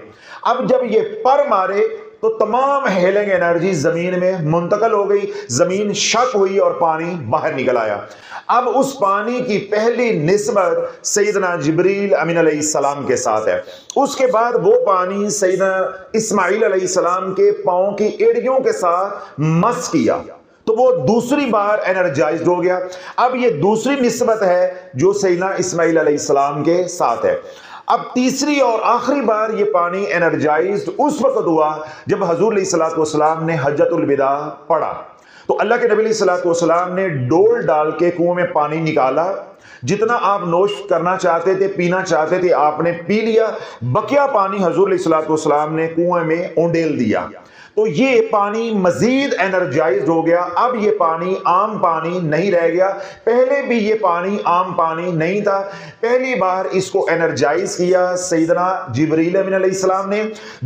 اب جب یہ پر مارے تو تمام ہیلنگ انرجی زمین میں منتقل ہو گئی، زمین شک ہوئی اور پانی باہر نکل آیا۔ اب اس پانی کی پہلی نسبت سیدنا جبریل امین علیہ السلام کے ساتھ ہے۔ اس کے بعد وہ پانی سیدنا اسماعیل علیہ السلام کے پاؤں کی ایڑیوں کے ساتھ مس کیا تو وہ دوسری بار انرجائزڈ ہو گیا۔ اب یہ دوسری نسبت ہے جو سیدنا اسماعیل علیہ السلام کے ساتھ ہے۔ اب تیسری اور آخری بار یہ پانی انرجائزڈ اس وقت ہوا جب حضور علیہ الصلوۃ والسلام نے حجۃ الوداع پڑھا تو اللہ کے نبی علیہ الصلوۃ والسلام نے ڈول ڈال کے کنویں میں پانی نکالا، جتنا آپ نوش کرنا چاہتے تھے، پینا چاہتے تھے آپ نے پی لیا، بقیہ پانی حضور علیہ الصلوۃ والسلام نے کنویں میں اونڈیل دیا تو یہ پانی مزید انرجائزڈ ہو گیا۔ اب یہ پانی عام پانی نہیں رہ گیا، پہلے بھی یہ پانی عام پانی نہیں تھا، پہلی بار اس کو انرجائز کیا سیدنا جبریل امین علیہ السلام نے،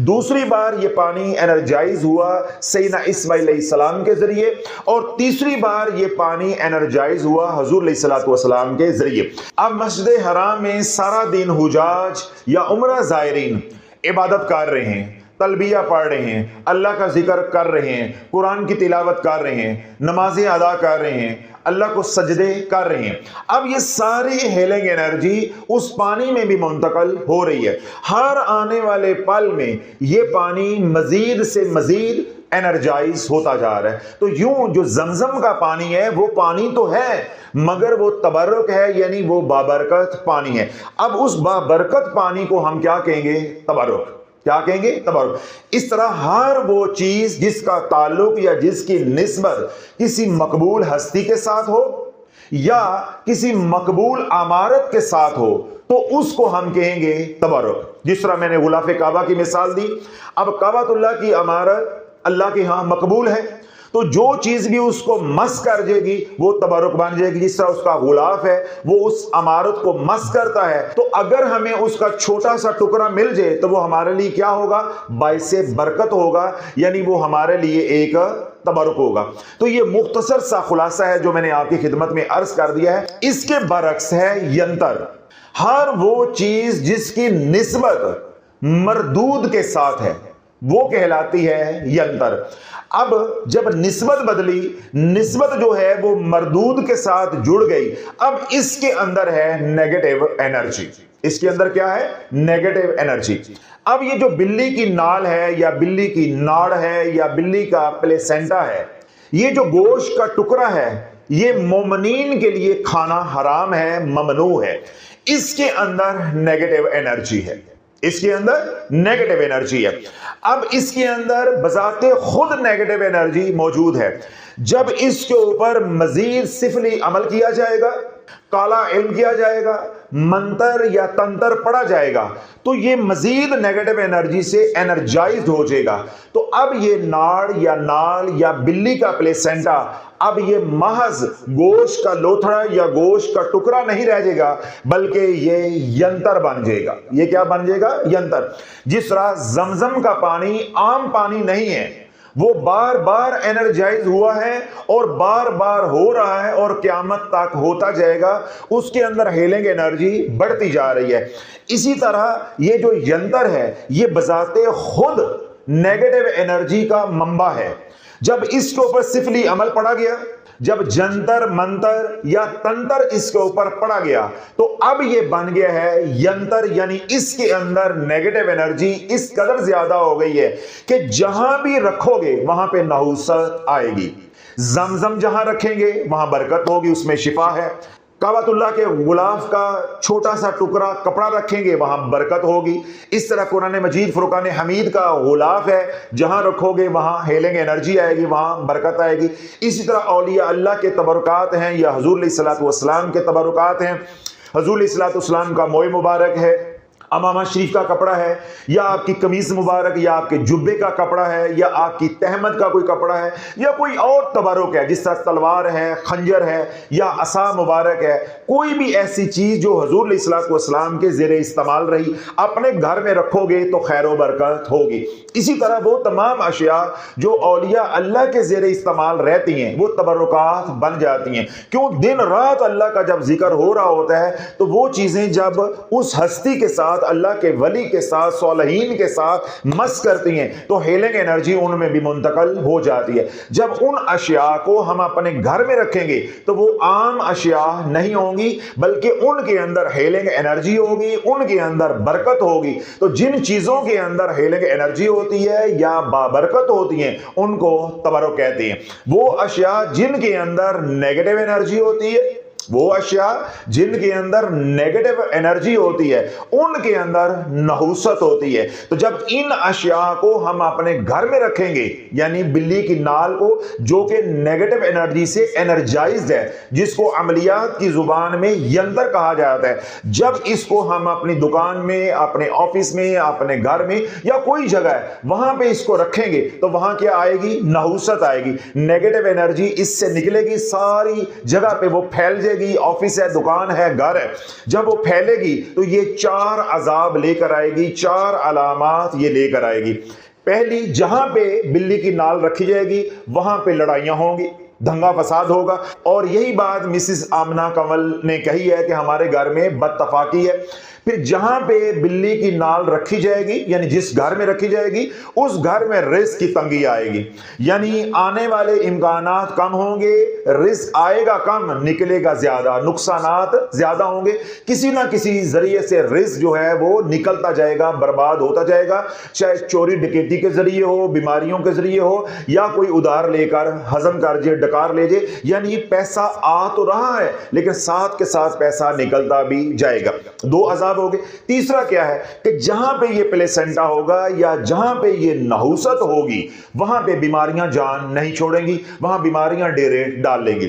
دوسری بار یہ پانی انرجائز ہوا سیدنا اسماعیل علیہ السلام کے ذریعے، اور تیسری بار یہ پانی انرجائز ہوا حضور علیہ الصلوۃ والسلام کے ذریعے۔ اب مسجد حرام میں سارا دن حجاج یا عمرہ زائرین عبادت کر رہے ہیں، تلبیہ پڑھ رہے ہیں، اللہ کا ذکر کر رہے ہیں، قرآن کی تلاوت کر رہے ہیں، نمازیں ادا کر رہے ہیں، اللہ کو سجدے کر رہے ہیں۔ اب یہ ساری ہیلنگ انرجی اس پانی میں بھی منتقل ہو رہی ہے، ہر آنے والے پل میں یہ پانی مزید سے مزید انرجائز ہوتا جا رہا ہے۔ تو یوں جو زمزم کا پانی ہے وہ پانی تو ہے مگر وہ تبرک ہے، یعنی وہ بابرکت پانی ہے۔ اب اس بابرکت پانی کو ہم کیا کہیں گے؟ تبرک۔ کیا کہیں گے؟ تبرک۔ اس طرح ہر وہ چیز جس کا تعلق یا جس کی نسبت کسی مقبول ہستی کے ساتھ ہو یا کسی مقبول عمارت کے ساتھ ہو تو اس کو ہم کہیں گے تبرک۔ جس طرح میں نے غلاف کعبہ کی مثال دی، اب کعبۃ اللہ کی عمارت اللہ کے ہاں مقبول ہے تو جو چیز بھی اس کو مس کر جائے گی وہ تبرک بن جائے گی. جس طرح اس کا غلاف ہے وہ اس عمارت کو مس کرتا ہے, تو اگر ہمیں اس کا چھوٹا سا ٹکڑا مل جائے تو وہ ہمارے لیے کیا ہوگا؟ باعث برکت ہوگا, یعنی وہ ہمارے لیے ایک تبرک ہوگا. تو یہ مختصر سا خلاصہ ہے جو میں نے آپ کی خدمت میں عرض کر دیا ہے. اس کے برعکس ہے ینتر. ہر وہ چیز جس کی نسبت مردود کے ساتھ ہے وہ کہلاتی ہے ینتر. اب جب نسبت بدلی, نسبت جو ہے وہ مردود کے ساتھ جڑ گئی, اب اس کے اندر ہے نیگیٹو انرجی. اس کے اندر کیا ہے؟ Negative energy. اب یہ جو بلی کی نال ہے یا بلی کی ناڑ ہے یا بلی کا پلیسینٹا ہے, یہ جو گوشت کا ٹکڑا ہے یہ مومنین کے لیے کھانا حرام ہے, ممنوع ہے. اس کے اندر نیگیٹو انرجی ہے, اس کے اندر نیگیٹو انرجی ہے. اب اس کے اندر بذات خود نیگیٹو انرجی موجود ہے. جب اس کے اوپر مزید سفلی عمل کیا جائے گا, کالا علم کیا جائے گا, منتر یا تنتر پڑھا جائے گا, تو یہ مزید نیگیٹو انرجی سے انرجائزڈ ہو جائے گا. تو اب یہ ناڑ یا نال یا بلی کا پلیسینٹا اب یہ محض گوشت کا لوتھڑا یا گوشت کا ٹکڑا نہیں رہ جائے گا, بلکہ یہ ینتر بن جائے گا. یہ کیا بن جائے گا؟ ینتر. جس طرح زمزم کا پانی عام پانی نہیں ہے, وہ بار بار انرجائز ہوا ہے اور بار بار ہو رہا ہے اور قیامت تک ہوتا جائے گا. اس کے اندر ہیلنگ انرجی بڑھتی جا رہی ہے. اسی طرح یہ جو ینتر ہے یہ بذات خود نیگیٹو انرجی کا منبع ہے. جب اس کے اوپر سفلی عمل پڑا گیا, جب جنتر منتر یا تنتر اس کے اوپر پڑا گیا, تو اب یہ بن گیا ہے ینتر. یعنی اس کے اندر نیگیٹو انرجی اس قدر زیادہ ہو گئی ہے کہ جہاں بھی رکھو گے وہاں پہ نحوست آئے گی. زمزم جہاں رکھیں گے وہاں برکت ہوگی, اس میں شفا ہے. کعبۃ اللہ کے غلاف کا چھوٹا سا ٹکڑا کپڑا رکھیں گے وہاں برکت ہوگی. اس طرح قرآن مجید فرقان حمید کا غلاف ہے, جہاں رکھو گے وہاں ہیلنگ انرجی آئے گی, وہاں برکت آئے گی. اسی طرح اولیاء اللہ کے تبرکات ہیں یا حضور علیہ الصلوۃ والسلام کے تبرکات ہیں. حضور علیہ الصلوۃ والسلام کا موئے مبارک ہے, امامہ شریف کا کپڑا ہے, یا آپ کی قمیص مبارک یا آپ کے جبے کا کپڑا ہے, یا آپ کی تہمد کا کوئی کپڑا ہے, یا کوئی اور تبرک ہے جس طرح تلوار ہے, خنجر ہے یا عصا مبارک ہے, کوئی بھی ایسی چیز جو حضور علیہ الصلوۃ والسلام کے زیر استعمال رہی, اپنے گھر میں رکھو گے تو خیر و برکت ہوگی. اسی طرح وہ تمام اشیاء جو اولیاء اللہ کے زیر استعمال رہتی ہیں وہ تبرکات بن جاتی ہیں. کیوں؟ دن رات اللہ کا جب ذکر ہو رہا ہوتا ہے تو وہ چیزیں جب اس ہستی کے ساتھ, اللہ کے ولی کے ساتھ, صالحین کے ساتھ مس کرتی ہیں تو ہیلنگ انرجی ان میں بھی منتقل ہو جاتی ہے. جب ان اشیاء کو ہم اپنے گھر میں رکھیں گے تو وہ عام اشیاء نہیں ہوں گی, بلکہ ان کے اندر ہیلنگ انرجی ہوگی, ان کے اندر برکت ہوگی. تو جن چیزوں کے اندر ہیلنگ انرجی ہوتی ہے یا بابرکت ہوتی ہیں ان کو تبرک کہتے ہیں. وہ اشیاء جن کے اندر نیگیٹو انرجی ہوتی ہے, وہ اشیاء جن کے اندر نیگیٹو انرجی ہوتی ہے ان کے اندر نحوست ہوتی ہے. تو جب ان اشیاء کو ہم اپنے گھر میں رکھیں گے, یعنی بلی کی نال کو جو کہ نیگیٹو انرجی سے انرجائزڈ ہے, جس کو عملیات کی زبان میں ینتر کہا جاتا ہے, جب اس کو ہم اپنی دکان میں, اپنے آفس میں, اپنے گھر میں یا کوئی جگہ ہے وہاں پہ اس کو رکھیں گے تو وہاں کیا آئے گی؟ نحوست آئے گی. نیگیٹو انرجی اس سے نکلے گی, ساری جگہ پہ وہ پھیل جائے گی. آفس ہے, دکان ہے, گھر ہے, جب وہ پھیلے گی تو یہ 4 عذاب لے کر آئے گی, 4 علامات یہ لے کر آئے گی. پہلی, جہاں پہ بلی کی نال رکھی جائے گی وہاں پہ لڑائیاں ہوں گی, دنگا فساد ہوگا. اور یہی بات مسز آمنہ کنول نے کہی ہے کہ ہمارے گھر میں بدتفاقی ہے. پھر جہاں پہ بلی کی نال رکھی جائے گی, یعنی جس گھر میں رکھی جائے گی اس گھر میں رزق کی تنگی آئے گی, یعنی آنے والے امکانات کم ہوں گے, رزق آئے گا کم, نکلے گا زیادہ, نقصانات زیادہ ہوں گے. کسی نہ کسی ذریعے سے رزق جو ہے وہ نکلتا جائے گا, برباد ہوتا جائے گا, چاہے چوری ڈکیتی کے ذریعے ہو, بیماریوں کے ذریعے ہو, یا کوئی ادھار لے کر ہضم کر جائے, ڈکار لے جائے. یعنی پیسہ آ تو رہا ہے لیکن ساتھ کے ساتھ پیسہ نکلتا بھی جائے گا. 2 عذاب ہو گئے. تیسرا کیا ہے کہ جہاں پہ یہ پلیسینٹا ہوگا یا جہاں پہ یہ نحوست ہوگی وہاں پہ بیماریاں جان نہیں چھوڑیں گی, وہاں بیماریاں ڈیرے ڈال لیں گی.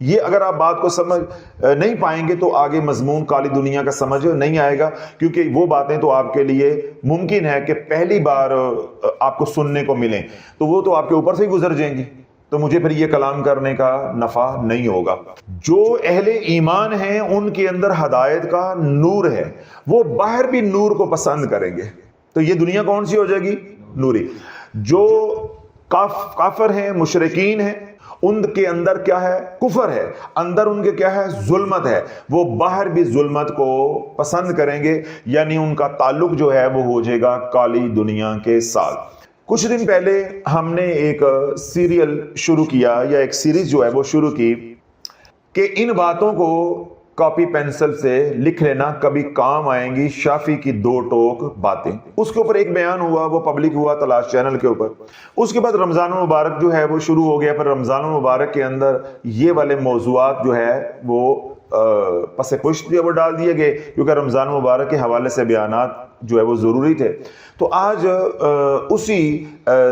یہ اگر آپ بات کو سمجھ نہیں پائیں گے تو آگے مضمون کالی دنیا کا سمجھ نہیں آئے گا، کیونکہ وہ باتیں تو آپ کے لیے ممکن ہے کہ پہلی بار آپ کو سننے کو ملیں، تو وہ تو آپ کے اوپر سے ہی گزر جائیں گی، تو مجھے پھر یہ کلام کرنے کا نفع نہیں ہوگا۔ جو اہل ایمان ہیں ان کے اندر ہدایت کا نور ہے، وہ باہر بھی نور کو پسند کریں گے، تو یہ دنیا کون سی ہو جائے گی؟ نوری۔ جو کافر ہیں، مشرکین ہیں، ان کے اندر کیا ہے؟ کفر ہے، اندر ان کے کیا ہے؟ ظلمت ہے، وہ باہر بھی ظلمت کو پسند کریں گے، یعنی ان کا تعلق جو ہے وہ ہو جائے گا کالی دنیا کے ساتھ۔ کچھ دن پہلے ہم نے ایک سیریل شروع کیا، یا ایک سیریز جو ہے وہ شروع کی کہ ان باتوں کو کاپی پینسل سے لکھ لینا، کبھی کام آئیں گی، شافی کی 2 ٹوک باتیں۔ اس کے اوپر ایک بیان ہوا، وہ پبلک ہوا تلاش چینل کے اوپر۔ اس کے بعد رمضان المبارک جو ہے وہ شروع ہو گیا، پھر رمضان المبارک کے اندر یہ والے موضوعات جو ہے وہ پس پشت وہ ڈال دیے گئے، کیونکہ رمضان المبارک کے حوالے سے بیانات جو ہے وہ ضروری تھے۔ تو آج اسی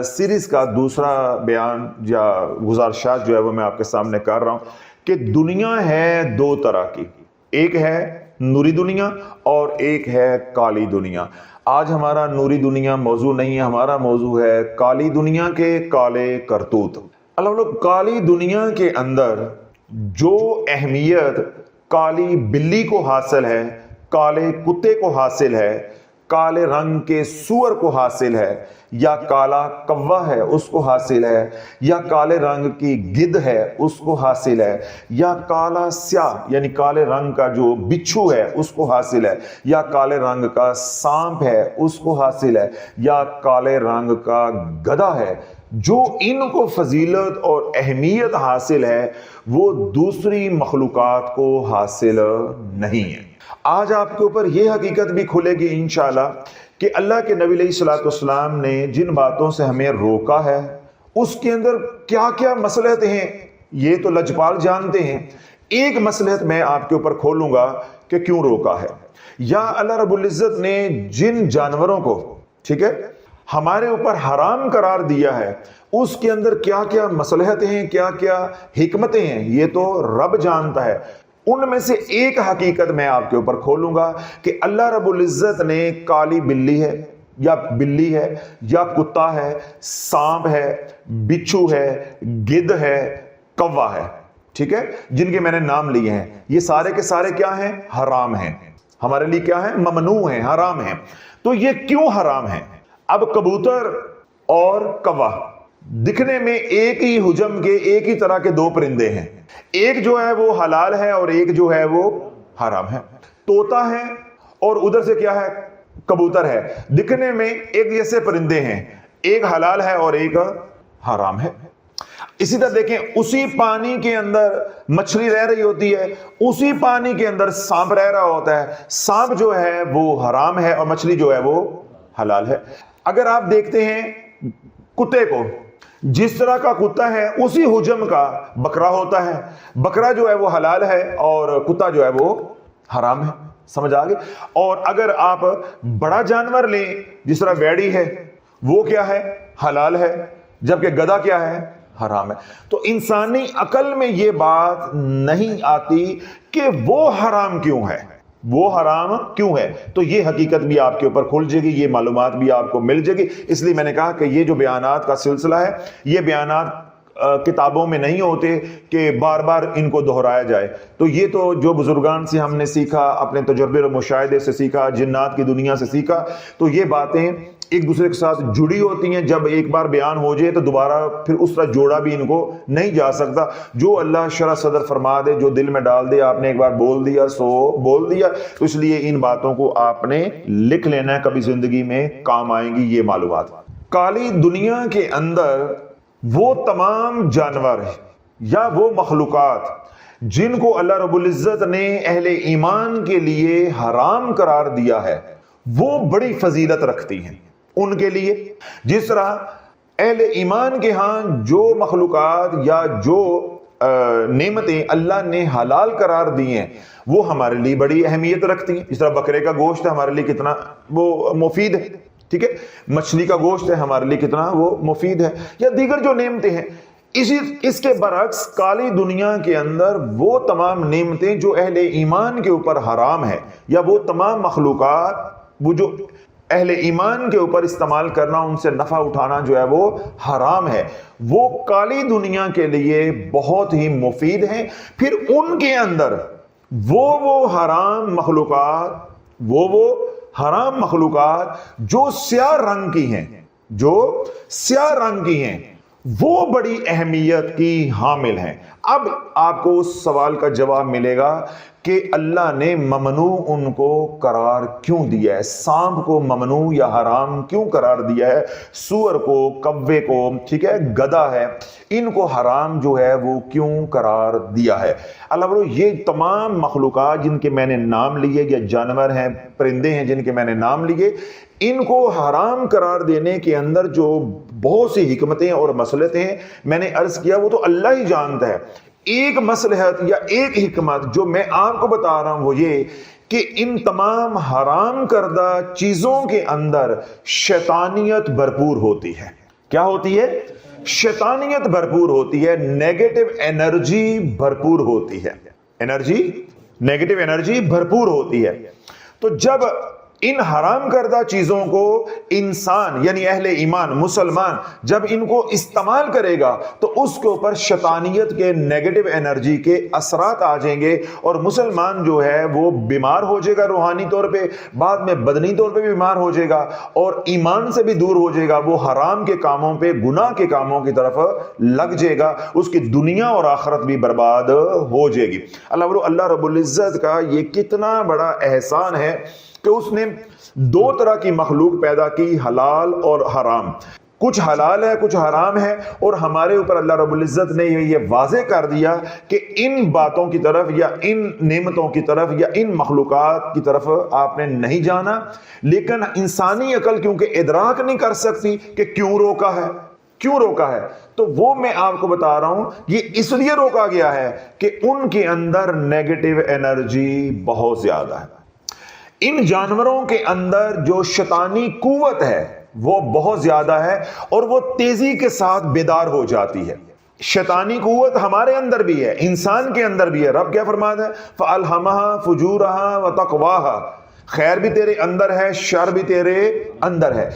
سیریز کا دوسرا بیان یا گزارشات جو ہے وہ میں آپ کے سامنے کر رہا ہوں کہ دنیا ہے 2 طرح کی، ایک ہے نوری دنیا اور ایک ہے کالی دنیا۔ آج ہمارا نوری دنیا موضوع نہیں ہے، ہمارا موضوع ہے کالی دنیا کے کالے کرتوت۔ کالی دنیا کے اندر جو اہمیت کالی بلی کو حاصل ہے، کالے کتے کو حاصل ہے، کالے رنگ کے سور کو حاصل ہے، یا کالا کوا ہے اس کو حاصل ہے، یا کالے رنگ کی گدھ ہے اس کو حاصل ہے، یا کالا سیاہ یعنی کالے رنگ کا جو بچھو ہے اس کو حاصل ہے، یا کالے رنگ کا سانپ ہے اس کو حاصل ہے، یا کالے رنگ کا گدھا ہے، جو ان کو فضیلت اور اہمیت حاصل ہے وہ دوسری مخلوقات کو حاصل نہیں ہے۔ آج آپ کے اوپر یہ حقیقت بھی کھلے گی انشاءاللہ کہ اللہ کے نبی علیہ الصلوۃ والسلام نے جن باتوں سے ہمیں روکا ہے اس کے اندر کیا کیا مصلحتیں ہیں، یہ تو لجپال جانتے ہیں۔ ایک مصلحت میں آپ کے اوپر کھولوں گا کہ کیوں روکا ہے، یا اللہ رب العزت نے جن جانوروں کو ٹھیک ہے ہمارے اوپر حرام قرار دیا ہے اس کے اندر کیا کیا مصلحتیں ہیں، کیا کیا حکمتیں ہیں، یہ تو رب جانتا ہے۔ ان میں سے ایک حقیقت میں آپ کے اوپر کھولوں گا کہ اللہ رب العزت نے کالی بلی ہے یا بلی ہے یا کتا ہے، سانپ ہے، بچھو ہے، گدھ ہے، کوا ہے، ٹھیک ہے، جن کے میں نے نام لیے ہیں، یہ سارے کے سارے کیا ہیں؟ حرام ہیں، ہمارے لیے کیا ہیں؟ ممنوع ہیں، حرام ہیں۔ تو یہ کیوں حرام ہیں؟ اب کبوتر اور کوا دکھنے میں ایک ہی حجم کے، ایک ہی طرح کے 2 پرندے ہیں، ایک جو ہے وہ حلال ہے اور ایک جو ہے وہ حرام ہے۔ طوطا ہے اور ادھر سے کیا ہے؟ کبوتر ہے، دکھنے میں ایک جیسے پرندے ہیں، ایک حلال ہے اور ایک حرام ہے۔ اسی طرح دیکھیں، اسی پانی کے اندر مچھلی رہ رہی ہوتی ہے، اسی پانی کے اندر سانپ رہ رہا ہوتا ہے، سانپ جو ہے وہ حرام ہے اور مچھلی جو ہے وہ حلال ہے۔ اگر آپ دیکھتے ہیں کتے کو، جس طرح کا کتا ہے اسی حجم کا بکرا ہوتا ہے، بکرا جو ہے وہ حلال ہے اور کتا جو ہے وہ حرام ہے، سمجھ آگے؟ اور اگر آپ بڑا جانور لیں جس طرح بیڑی ہے، وہ کیا ہے؟ حلال ہے، جبکہ گدھا کیا ہے؟ حرام ہے۔ تو انسانی عقل میں یہ بات نہیں آتی کہ وہ حرام کیوں ہے، وہ حرام کیوں ہے۔ تو یہ حقیقت بھی آپ کے اوپر کھل جائے گی، یہ معلومات بھی آپ کو مل جائے گی۔ اس لیے میں نے کہا کہ یہ جو بیانات کا سلسلہ ہے، یہ بیانات کتابوں میں نہیں ہوتے کہ بار بار ان کو دہرایا جائے، تو یہ تو جو بزرگان سے ہم نے سیکھا، اپنے تجربے اور مشاہدے سے سیکھا، جنات کی دنیا سے سیکھا، تو یہ باتیں ایک دوسرے کے ساتھ جڑی ہوتی ہیں۔ جب ایک بار بیان ہو جائے تو دوبارہ پھر اس طرح جوڑا بھی ان کو نہیں جا سکتا۔ جو اللہ شرح صدر فرما دے، جو دل میں ڈال دے، آپ نے ایک بار بول دیا سو بول دیا، تو اس لیے ان باتوں کو آپ نے لکھ لینا ہے، کبھی زندگی میں کام آئیں گی یہ معلومات۔ کالی دنیا کے اندر وہ تمام جانور یا وہ مخلوقات جن کو اللہ رب العزت نے اہل ایمان کے لیے حرام قرار دیا ہے، وہ بڑی فضیلت رکھتی ہیں ان کے لیے۔ جس طرح اہل ایمان کے ہاں جو مخلوقات یا جو نعمتیں اللہ نے حلال قرار دی ہیں وہ ہمارے لیے بڑی اہمیت رکھتی ہیں۔ جس طرح بکرے کا گوشت ہمارے لیے کتنا وہ مفید ہے، ٹھیک ہے، مچھلی کا گوشت ہے ہمارے لیے کتنا وہ مفید ہے، یا دیگر جو نعمتیں ہیں، اس کے برعکس کالی دنیا کے اندر وہ تمام نعمتیں جو اہل ایمان کے اوپر حرام ہے، یا وہ تمام مخلوقات وہ جو اہل ایمان کے اوپر استعمال کرنا، ان سے نفع اٹھانا جو ہے وہ حرام ہے، وہ کالی دنیا کے لیے بہت ہی مفید ہیں۔ پھر ان کے اندر وہ حرام مخلوقات جو سیاہ رنگ کی ہیں وہ بڑی اہمیت کی حامل ہیں۔ اب آپ کو اس سوال کا جواب ملے گا کہ اللہ نے ممنوع ان کو قرار کیوں دیا ہے، سانپ کو ممنوع یا حرام کیوں قرار دیا ہے، سور کو، کوے کو، ٹھیک ہے، گدھا ہے، ان کو حرام جو ہے وہ کیوں قرار دیا ہے۔ اللہ بولو یہ تمام مخلوقات جن کے میں نے نام لیے، یا جانور ہیں، پرندے ہیں جن کے میں نے نام لیے، ان کو حرام قرار دینے کے اندر جو بہت سی حکمتیں اور مصلحتیں ہیں، میں نے عرض کیا وہ تو اللہ ہی جانتا ہے۔ ایک مصلحت یا ایک حکمت جو میں آپ کو بتا رہا ہوں وہ یہ کہ ان تمام حرام کردہ چیزوں کے اندر شیطانیت بھرپور ہوتی ہے۔ کیا ہوتی ہے؟ شیطانیت بھرپور ہوتی ہے، نیگیٹو انرجی بھرپور ہوتی ہے، نیگیٹو انرجی بھرپور ہوتی ہے۔ تو جب ان حرام کردہ چیزوں کو انسان یعنی اہل ایمان مسلمان جب ان کو استعمال کرے گا تو اس کے اوپر شیطانیت کے نیگیٹو انرجی کے اثرات آ جائیں گے، اور مسلمان جو ہے وہ بیمار ہو جائے گا روحانی طور پہ، بعد میں بدنی طور پہ بھی بیمار ہو جائے گا، اور ایمان سے بھی دور ہو جائے گا، وہ حرام کے کاموں پہ، گناہ کے کاموں کی طرف لگ جائے گا، اس کی دنیا اور آخرت بھی برباد ہو جائے گی۔ اللہ رب العزت کا یہ کتنا بڑا احسان ہے کہ اس نے دو طرح کی مخلوق پیدا کی، حلال اور حرام۔ کچھ حلال ہے، کچھ حرام ہے، اور ہمارے اوپر اللہ رب العزت نے یہ واضح کر دیا کہ ان باتوں کی طرف یا ان نعمتوں کی طرف یا ان مخلوقات کی طرف آپ نے نہیں جانا، لیکن انسانی عقل کیونکہ ادراک نہیں کر سکتی کہ کیوں روکا ہے، تو وہ میں آپ کو بتا رہا ہوں یہ اس لیے روکا گیا ہے کہ ان کے اندر نیگیٹو انرجی بہت زیادہ ہے۔ ان جانوروں کے اندر جو شیطانی قوت ہے وہ بہت زیادہ ہے، اور وہ تیزی کے ساتھ بیدار ہو جاتی ہے۔ شیطانی قوت ہمارے اندر بھی ہے، انسان کے اندر بھی ہے۔ رب کیا فرماتا ہے؟ فَأَلْهَمَهَا فُجُورَهَا وَتَقْوَاهَا، خیر بھی تیرے اندر ہے، شر بھی تیرے اندر ہے۔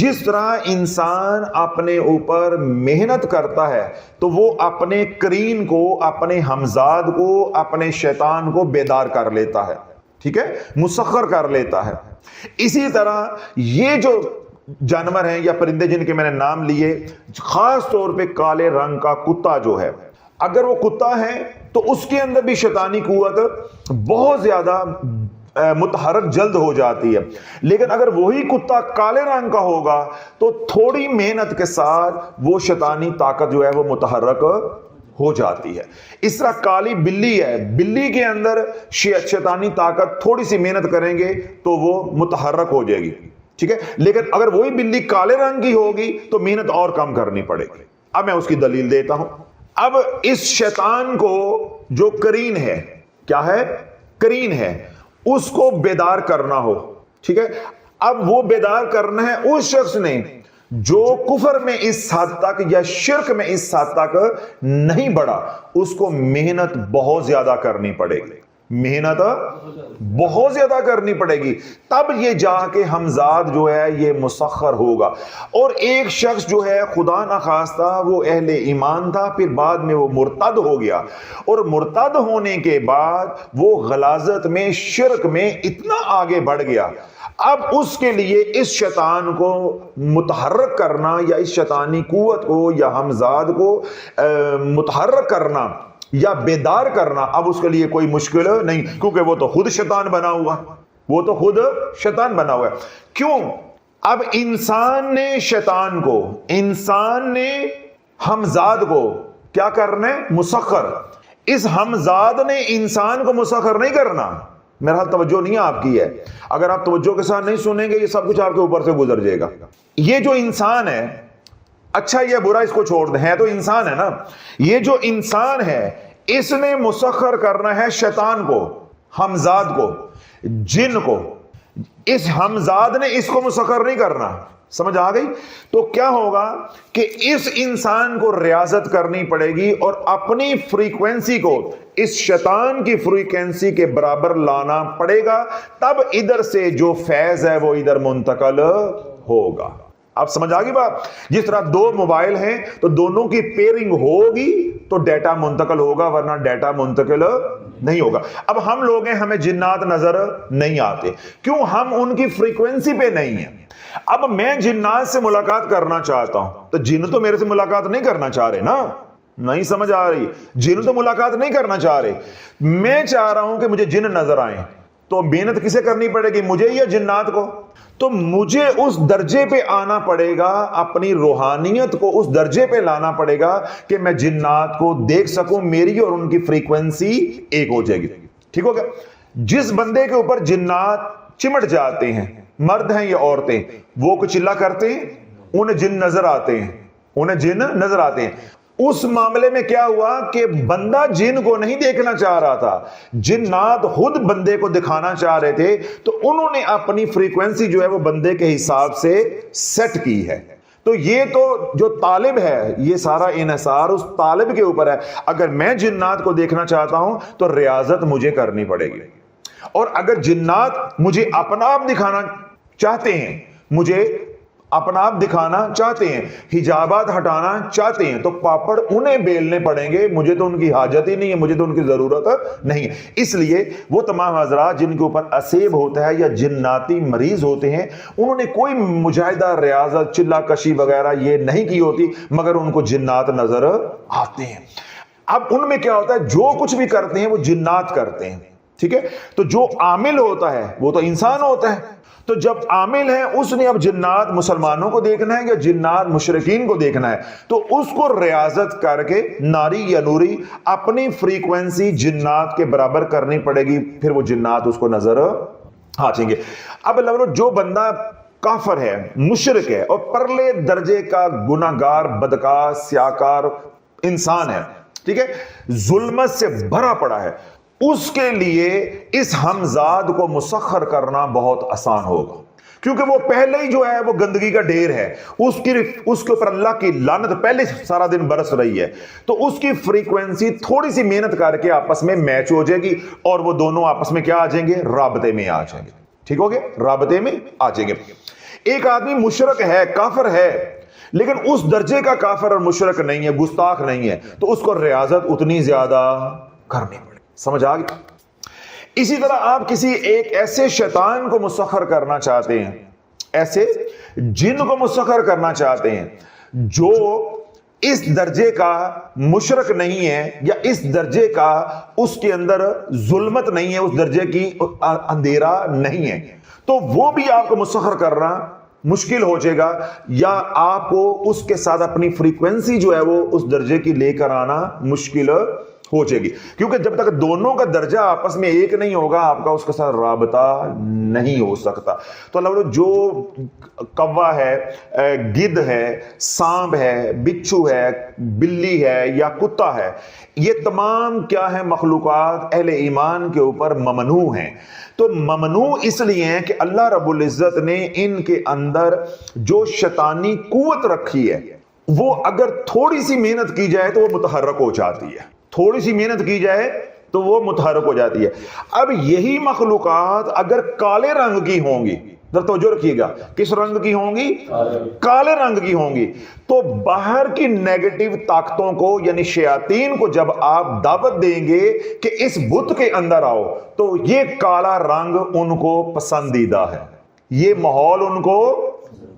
جس طرح انسان اپنے اوپر محنت کرتا ہے تو وہ اپنے قرین کو، اپنے ہمزاد کو، اپنے شیطان کو بیدار کر لیتا ہے، ٹھیک ہے، مسخر کر لیتا ہے۔ اسی طرح یہ جو جانور ہیں یا پرندے جن کے میں نے نام لیے، خاص طور پہ کالے رنگ کا کتا جو ہے، اگر وہ کتا ہے تو اس کے اندر بھی شیطانی قوت بہت زیادہ متحرک جلد ہو جاتی ہے، لیکن اگر وہی کتا کالے رنگ کا ہوگا تو تھوڑی محنت کے ساتھ وہ شیطانی طاقت جو ہے وہ متحرک ہو جاتی ہے۔ اس طرح کالی بلی ہے، بلی کے اندر شیطانی طاقت تھوڑی سی محنت کریں گے تو وہ متحرک ہو جائے گی، ٹھیک ہے، لیکن اگر وہی بلی کالے رنگ کی ہوگی تو محنت اور کم کرنی پڑے گی۔ اب میں اس کی دلیل دیتا ہوں۔ اب اس شیطان کو جو قرین ہے، کیا ہے؟ قرین ہے، اس کو بیدار کرنا ہو، ٹھیک ہے، اب وہ بیدار کرنا ہے اس شخص نے جو کفر میں اس حد تک یا شرک میں اس حد تک نہیں بڑھا، اس کو محنت بہت زیادہ کرنی پڑے گی، محنت بہت زیادہ کرنی پڑے گی، تب یہ جا کے ہمزاد جو ہے یہ مسخر ہوگا۔ اور ایک شخص جو ہے خدا نخواستہ وہ اہل ایمان تھا، پھر بعد میں وہ مرتد ہو گیا، اور مرتد ہونے کے بعد وہ غلاظت میں، شرک میں اتنا آگے بڑھ گیا، اب اس کے لیے اس شیطان کو متحرک کرنا یا اس شیطانی قوت کو یا ہمزاد کو متحرک کرنا یا بیدار کرنا اب اس کے لیے کوئی مشکل نہیں، کیونکہ وہ تو خود شیطان بنا ہوا ہے۔ کیوں؟ اب انسان نے شیطان کو، انسان نے ہمزاد کو کیا کرنا ہے؟ مسخر۔ اس ہمزاد نے انسان کو مسخر نہیں کرنا۔ میرا حال توجہ نہیں آپ کی ہے، اگر آپ توجہ کے ساتھ نہیں سنیں گے یہ سب کچھ آپ کے اوپر سے گزر جائے گا۔ یہ جو انسان ہے، اچھا یہ برا اس کو چھوڑ دیں، ہے تو انسان ہے نا، یہ جو انسان ہے اس نے مسخر کرنا ہے شیطان کو، ہمزاد کو، جن کو۔ اس ہمزاد نے اس کو مسخر نہیں کرنا، سمجھ آ گئی؟ تو کیا ہوگا کہ اس انسان کو ریاضت کرنی پڑے گی اور اپنی فریکوینسی کو اس شیطان کی فریکوینسی کے برابر لانا پڑے گا، تب ادھر سے جو فیض ہے وہ ادھر منتقل ہوگا۔ آپ سمجھ آ گئی بات؟ جس طرح دو موبائل ہیں تو دونوں کی پیئرنگ ہوگی تو ڈیٹا منتقل ہوگا، ورنہ ڈیٹا منتقل نہیں ہوگا۔ اب ہم لوگ ہیں، ہمیں جنات نظر نہیں آتے، کیوں؟ ہم ان کی فریکوینسی پہ نہیں ہیں۔ اب میں جنات سے ملاقات کرنا چاہتا ہوں تو جن تو میرے سے ملاقات نہیں کرنا چاہ رہے نا، نہیں سمجھ آ رہی؟ جن تو ملاقات نہیں کرنا چاہ رہے، میں چاہ رہا ہوں کہ مجھے جن نظر آئیں، تو محنت کسے کرنی پڑے گی؟ مجھے یا جنات کو؟ تو مجھے اس درجے پہ آنا پڑے گا، اپنی روحانیت کو اس درجے پہ لانا پڑے گا کہ میں جنات کو دیکھ سکوں، میری اور ان کی فریکوینسی ایک ہو جائے گی۔ ٹھیک ہو گیا؟ جس بندے کے اوپر جنات چمٹ جاتے ہیں، مرد ہیں یا عورتیں، وہ کچھ چلا کرتے ہیں، انہیں جن نظر آتے ہیں، انہیں جن نظر آتے ہیں۔ اس معاملے میں کیا ہوا کہ بندہ جن کو نہیں دیکھنا چاہ رہا تھا، جنات خود بندے کو دکھانا چاہ رہے تھے، تو انہوں نے اپنی فریکوینسی جو ہے وہ بندے کے حساب سے سیٹ کی ہے۔ تو یہ تو جو طالب ہے، یہ سارا انحصار اس طالب کے اوپر ہے۔ اگر میں جنات کو دیکھنا چاہتا ہوں تو ریاضت مجھے کرنی پڑے گی، اور اگر جنات مجھے اپنا آپ دکھانا چاہتے ہیں، مجھے اپنا آپ دکھانا چاہتے ہیں، حجابات ہٹانا چاہتے ہیں، تو پاپڑ انہیں بیلنے پڑیں گے، مجھے تو ان کی حاجت ہی نہیں ہے، مجھے تو ان کی ضرورت نہیں ہے۔ اس لیے وہ تمام حضرات جن کے اوپر اسیب ہوتا ہے یا جناتی مریض ہوتے ہیں، انہوں نے کوئی مجاہدہ، ریاضت، چلا کشی وغیرہ یہ نہیں کی ہوتی، مگر ان کو جنات نظر آتے ہیں۔ اب ان میں کیا ہوتا ہے، جو کچھ بھی کرتے ہیں وہ جنات کرتے ہیں، ٹھیک ہے؟ تو جو عامل ہوتا ہے وہ تو انسان ہوتا ہے، تو جب عامل ہے اس نے اب جنات مسلمانوں کو دیکھنا ہے یا جنات مشرکین کو دیکھنا ہے، تو اس کو ریاضت کر کے ناری یا نوری اپنی فریکوینسی جنات کے برابر کرنی پڑے گی، پھر وہ جنات اس کو نظر آئیں گے۔ اب لوگوں، جو بندہ کافر ہے، مشرک ہے، اور پرلے درجے کا گناہگار، بدکار، سیاکار انسان ہے، ٹھیک ہے، ظلمت سے بھرا پڑا ہے، اس کے لیے اس ہمزاد کو مسخر کرنا بہت آسان ہوگا، کیونکہ وہ پہلے ہی جو ہے وہ گندگی کا ڈھیر ہے، اس کے اوپر اللہ کی لعنت پہلے سارا دن برس رہی ہے، تو اس کی فریکوینسی تھوڑی سی محنت کر کے آپس میں میچ ہو جائے گی، اور وہ دونوں آپس میں کیا آ جائیں گے؟ رابطے میں آ جائیں گے۔ ٹھیک ہو گیا؟ رابطے میں آ جائیں گے۔ ایک آدمی مشرک ہے، کافر ہے، لیکن اس درجے کا کافر اور مشرک نہیں ہے، گستاخ نہیں ہے، تو اس کو ریاضت اتنی زیادہ کرنی پڑے۔ سمجھ آ گئی؟ اسی طرح آپ کسی ایک ایسے شیطان کو مسخر کرنا چاہتے ہیں، ایسے جن کو مسخر کرنا چاہتے ہیں جو اس درجے کا مشرک نہیں ہے، یا اس درجے کا اس کے اندر ظلمت نہیں ہے، اس درجے کی اندھیرا نہیں ہے، تو وہ بھی آپ کو مسخر کرنا مشکل ہو جائے گا، یا آپ کو اس کے ساتھ اپنی فریکوینسی جو ہے وہ اس درجے کی لے کر آنا مشکل ہو جائے گی، کیونکہ جب تک دونوں کا درجہ آپس میں ایک نہیں ہوگا، آپ کا اس کے ساتھ رابطہ نہیں ہو سکتا۔ تو اللہ جو کوا ہے، گدھ ہے، سانپ ہے، بچھو ہے، بلی ہے یا کتا ہے، یہ تمام کیا ہے؟ مخلوقات اہل ایمان کے اوپر ممنوع ہیں۔ تو ممنوع اس لیے ہیں کہ اللہ رب العزت نے ان کے اندر جو شیطانی قوت رکھی ہے، وہ اگر تھوڑی سی محنت کی جائے تو وہ متحرک ہو جاتی ہے، تھوڑی سی محنت کی جائے تو وہ متحرک ہو جاتی ہے۔ اب یہی مخلوقات اگر کالے رنگ کی ہوں گی، ذرا توجہ رکھیے گا، کس رنگ کی ہوں گی؟ کالے رنگ کی ہوں گی، تو باہر کی نیگیٹو طاقتوں کو یعنی شیاطین کو جب آپ دعوت دیں گے کہ اس بت کے اندر آؤ، تو یہ کالا رنگ ان کو پسندیدہ ہے، یہ ماحول ان کو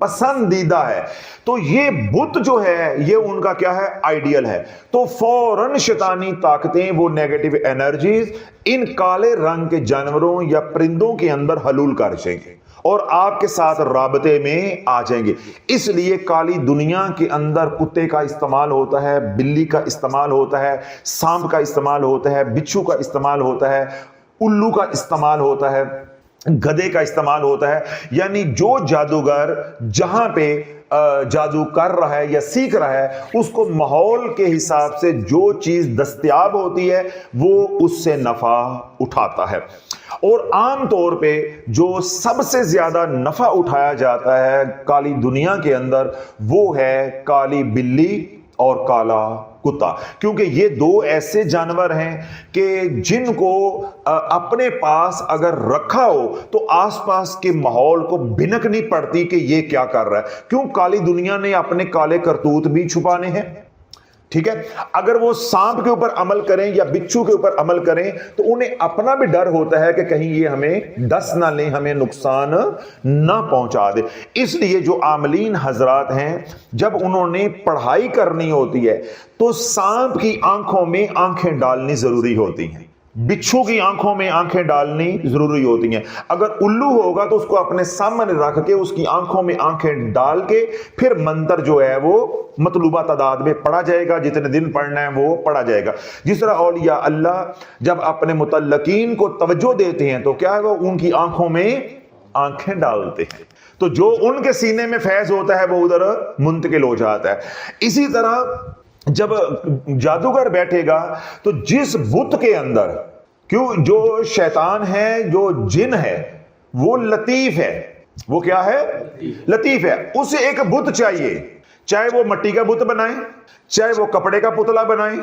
پسندیدہ ہے، تو یہ بت جو ہے یہ ان کا کیا ہے؟ آئیڈیل ہے۔ تو فوراً شیطانی طاقتیں، وہ نیگیٹو انرجیز ان کالے رنگ کے جانوروں یا پرندوں کے اندر حلول کر جائیں گے اور آپ کے ساتھ رابطے میں آ جائیں گے۔ اس لیے کالی دنیا کے اندر کتے کا استعمال ہوتا ہے، بلی کا استعمال ہوتا ہے، سانپ کا استعمال ہوتا ہے، بچھو کا استعمال ہوتا ہے، الو کا استعمال ہوتا ہے، گدھے کا استعمال ہوتا ہے، یعنی جو جادوگر جہاں پہ جادو کر رہا ہے یا سیکھ رہا ہے، اس کو ماحول کے حساب سے جو چیز دستیاب ہوتی ہے وہ اس سے نفع اٹھاتا ہے۔ اور عام طور پہ جو سب سے زیادہ نفع اٹھایا جاتا ہے کالی دنیا کے اندر وہ ہے کالی بلی اور کالا کتا، کیونکہ یہ دو ایسے جانور ہیں کہ جن کو اپنے پاس اگر رکھا ہو تو آس پاس کے ماحول کو بھنک نہیں پڑتی کہ یہ کیا کر رہا ہے، کیوں کالی دنیا نے اپنے کالے کرتوت بھی چھپانے ہیں، ٹھیک ہے۔ اگر وہ سانپ کے اوپر عمل کریں یا بچھو کے اوپر عمل کریں تو انہیں اپنا بھی ڈر ہوتا ہے کہ کہیں یہ ہمیں ڈس نہ لیں، ہمیں نقصان نہ پہنچا دے۔ اس لیے جو عاملین حضرات ہیں جب انہوں نے پڑھائی کرنی ہوتی ہے تو سانپ کی آنکھوں میں آنکھیں ڈالنی ضروری ہوتی ہیں، بچھو کی آنکھوں میں آنکھیں ڈالنی ضروری ہوتی ہیں۔ اگر الو ہوگا تو اس کو اپنے سامنے رکھ کے اس کی آنکھوں میں آنکھیں ڈال کے پھر منتر جو ہے وہ مطلوبہ تعداد میں پڑھا جائے گا، جتنے دن پڑھنا ہے وہ پڑھا جائے گا۔ جس طرح اولیاء اللہ جب اپنے متعلقین کو توجہ دیتے ہیں تو کیا ہے وہ ان کی آنکھوں میں آنکھیں ڈالتے ہیں، تو جو ان کے سینے میں فیض ہوتا ہے وہ ادھر منتقل ہو جاتا ہے۔ اسی طرح جب جادوگر بیٹھے گا تو جس بت کے اندر، کیوں جو شیطان ہے جو جن ہے وہ لطیف ہے، وہ کیا ہے لطیف ہے، اسے ایک بت چاہیے، چاہے وہ مٹی کا بت بنائے، چاہے وہ کپڑے کا پتلا بنائے،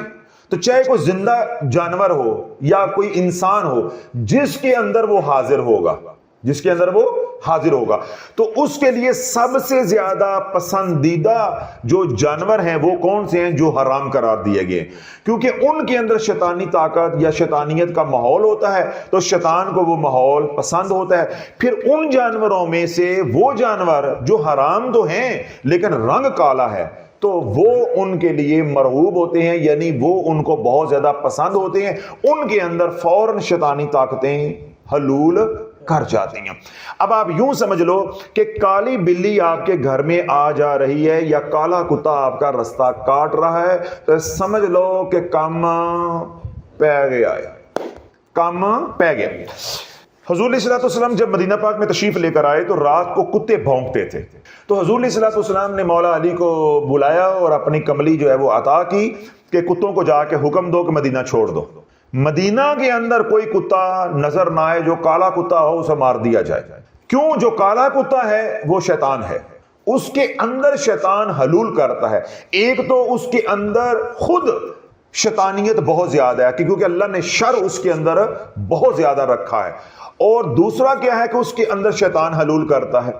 تو چاہے کوئی زندہ جانور ہو یا کوئی انسان ہو جس کے اندر وہ حاضر ہوگا، جس کے اندر وہ حاضر ہوگا، تو اس کے لیے سب سے زیادہ پسندیدہ جو جانور ہیں وہ کون سے ہیں؟ جو حرام قرار دیے گئے، کیونکہ ان کے اندر شیطانی طاقت یا شیطانیت کا ماحول ہوتا ہے تو شیطان کو وہ ماحول پسند ہوتا ہے۔ پھر ان جانوروں میں سے وہ جانور جو حرام تو ہیں لیکن رنگ کالا ہے تو وہ ان کے لیے مرغوب ہوتے ہیں، یعنی وہ ان کو بہت زیادہ پسند ہوتے ہیں، ان کے اندر فوراً شیطانی طاقتیں حلول کر جاتی ہیں۔ اب آپ یوں سمجھ لو کہ کالی بلی آپ کے گھر میں آ جا رہی ہے یا کالا کتا آپ کا رستہ کاٹ رہا ہے تو سمجھ لو کہ کام پہ گیا ہے، کام پہ گیا۔ حضور علیہ الصلوۃ والسلام جب مدینہ پاک میں تشریف لے کر آئے تو رات کو کتے بھونکتے تھے، تو حضور علیہ الصلوۃ والسلام نے مولا علی کو بلایا اور اپنی کملی جو ہے وہ عطا کی کہ کتوں کو جا کے حکم دو کہ مدینہ چھوڑ دو، مدینہ کے اندر کوئی کتا نظر نہ آئے، جو کالا کتا ہو اسے مار دیا جائے۔ کیوں؟ جو کالا کتا ہے وہ شیطان ہے، اس کے اندر شیطان حلول کرتا ہے۔ ایک تو اس کے اندر خود شیطانیت بہت زیادہ ہے کیونکہ اللہ نے شر اس کے اندر بہت زیادہ رکھا ہے، اور دوسرا کیا ہے کہ اس کے اندر شیطان حلول کرتا ہے۔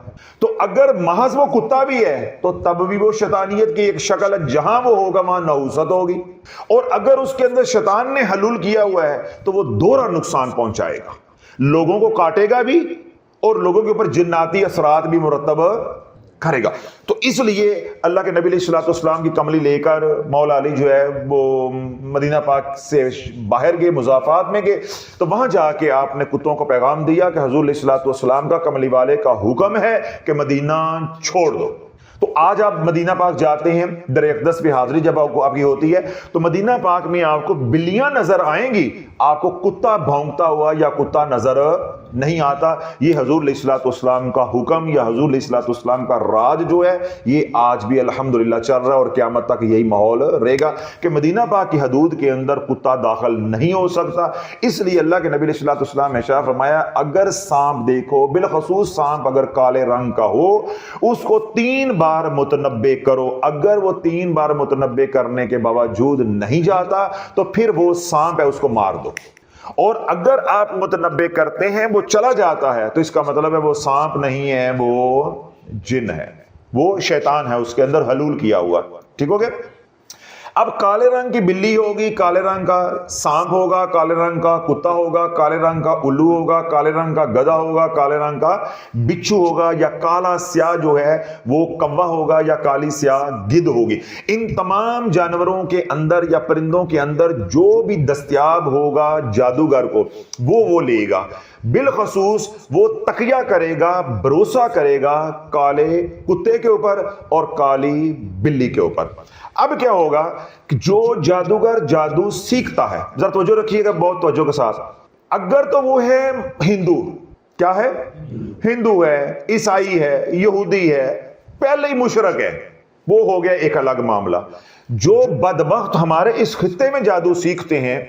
تو اگر محض وہ کتا بھی ہے تو تب بھی وہ شیطانیت کی ایک شکل ہے، جہاں وہ ہوگا وہاں نحوست ہوگی، اور اگر اس کے اندر شیطان نے حلول کیا ہوا ہے تو وہ دوہرا نقصان پہنچائے گا، لوگوں کو کاٹے گا بھی اور لوگوں کے اوپر جناتی اثرات بھی مرتب کرے گا۔ تو اس لیے اللہ کے نبی علیہ الصلوۃ والسلام کی کملی لے کر مولا علی جو ہے وہ مدینہ پاک سے باہر گئے، مضافات میں گئے، تو وہاں جا کے آپ نے کتوں کو پیغام دیا کہ حضور علیہ الصلوۃ والسلام کا کملی والے کا حکم ہے کہ مدینہ چھوڑ دو۔ تو آج آپ مدینہ پاک جاتے ہیں، در اقدس پہ حاضری جب آپ کی ہوتی ہے تو مدینہ پاک میں آپ کو بلیاں نظر آئیں گی، آپ کو کتا بھونکتا ہوا یا کتا نظر نہیں آتا۔ یہ حضور علیہ الصلوۃ والسلام کا حکم یا حضور علیہ الصلوۃ والسلام کا راج جو ہے یہ آج بھی الحمدللہ چل رہا ہے، اور قیامت تک یہی ماحول رہے گا کہ مدینہ پاک کی حدود کے اندر کتا داخل نہیں ہو سکتا۔ اس لیے اللہ کے نبی علیہ الصلوۃ والسلام نے ارشاد فرمایا اگر سانپ دیکھو، بالخصوص سانپ اگر کالے رنگ کا ہو، اس کو 3 بار متنبع کرو، اگر وہ 3 بار متنبع کرنے کے باوجود نہیں جاتا تو پھر وہ سانپ ہے اس کو مار دو، اور اگر آپ متنبع کرتے ہیں وہ چلا جاتا ہے تو اس کا مطلب ہے وہ سانپ نہیں ہے، وہ جن ہے، وہ شیطان ہے، اس کے اندر حلول کیا ہوا۔ ٹھیک ہو گیا؟ اب کالے رنگ کی بلی ہوگی، کالے رنگ کا سانپ ہوگا، کالے رنگ کا کتا ہوگا، کالے رنگ کا الو ہوگا، کالے رنگ کا گدھا ہوگا، کالے رنگ کا بچھو ہوگا، یا کالا سیاہ جو ہے وہ کوا ہوگا، یا کالی سیاہ گدھ ہوگی۔ ان تمام جانوروں کے اندر یا پرندوں کے اندر جو بھی دستیاب ہوگا جادوگر کو وہ لے گا، بالخصوص وہ تقیہ کرے گا، بھروسہ کرے گا کالے کتے کے اوپر اور کالی بلی کے اوپر۔ اب کیا ہوگا کہ جو جادوگر جادو سیکھتا ہے، ذرا توجہ رکھیے گا بہت توجہ کے ساتھ، اگر تو وہ ہے ہندو، کیا ہے؟ ہندو ہے، عیسائی ہے، یہودی ہے، پہلے ہی مشرک ہے، وہ ہو گیا ایک الگ معاملہ۔ جو بدبخت ہمارے اس خطے میں جادو سیکھتے ہیں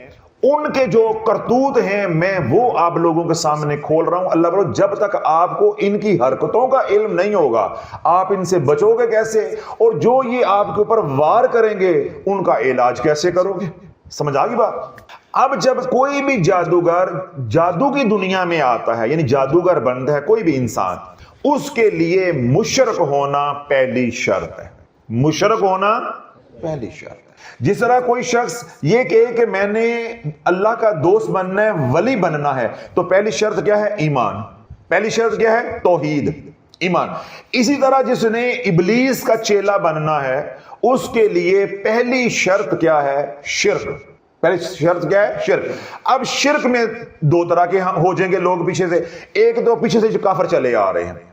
ان کے جو کرتوت ہیں میں وہ آپ لوگوں کے سامنے کھول رہا ہوں۔ اللہ بولو جب تک آپ کو ان کی حرکتوں کا علم نہیں ہوگا آپ ان سے بچو گے کیسے، اور جو یہ آپ کے اوپر وار کریں گے ان کا علاج کیسے کرو گے؟ سمجھ آ گئی بات؟ اب جب کوئی بھی جادوگر جادو کی دنیا میں آتا ہے، یعنی جادوگر بنتا ہے کوئی بھی انسان، اس کے لیے مشرک ہونا پہلی شرط ہے۔ مشرک ہونا پہلی شرط ہے۔ جس طرح کوئی شخص یہ کہے کہ میں نے اللہ کا دوست بننا ہے، ولی بننا ہے، تو پہلی شرط کیا ہے؟ ایمان۔ پہلی شرط کیا ہے؟ توحید، ایمان۔ اسی طرح جس نے ابلیس کا چیلا بننا ہے اس کے لیے پہلی شرط کیا ہے؟ شرک۔ پہلی شرط کیا ہے؟ شرک۔ اب شرک میں دو طرح کے ہو جائیں گے لوگ پیچھے سے، ایک تو پیچھے سے جو کافر چلے آ رہے ہیں،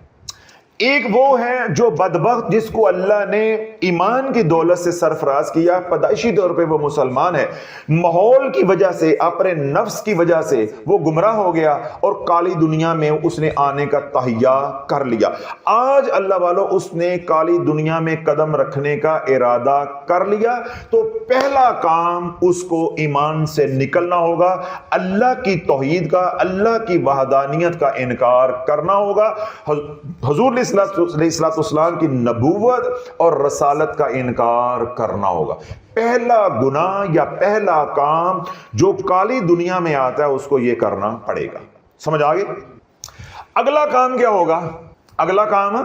ایک وہ ہے جو بدبخت جس کو اللہ نے ایمان کی دولت سے سرفراز کیا، پیدائشی طور پہ وہ مسلمان ہے، ماحول کی وجہ سے اپنے نفس کی وجہ سے وہ گمراہ ہو گیا اور کالی دنیا میں اس نے آنے کا تہیہ کر لیا۔ آج اللہ والو اس نے کالی دنیا میں قدم رکھنے کا ارادہ کر لیا تو پہلا کام اس کو ایمان سے نکلنا ہوگا، اللہ کی توحید کا، اللہ کی وحدانیت کا انکار کرنا ہوگا، حضور علیہ السلام کی نبوت اور رسالت کا انکار کرنا ہوگا۔ پہلا گناہ یا پہلا کام جو کالی دنیا میں آتا ہے اس کو یہ کرنا پڑے گا۔ سمجھ آگے؟ اگلا کام کیا ہوگا؟ اگلا کام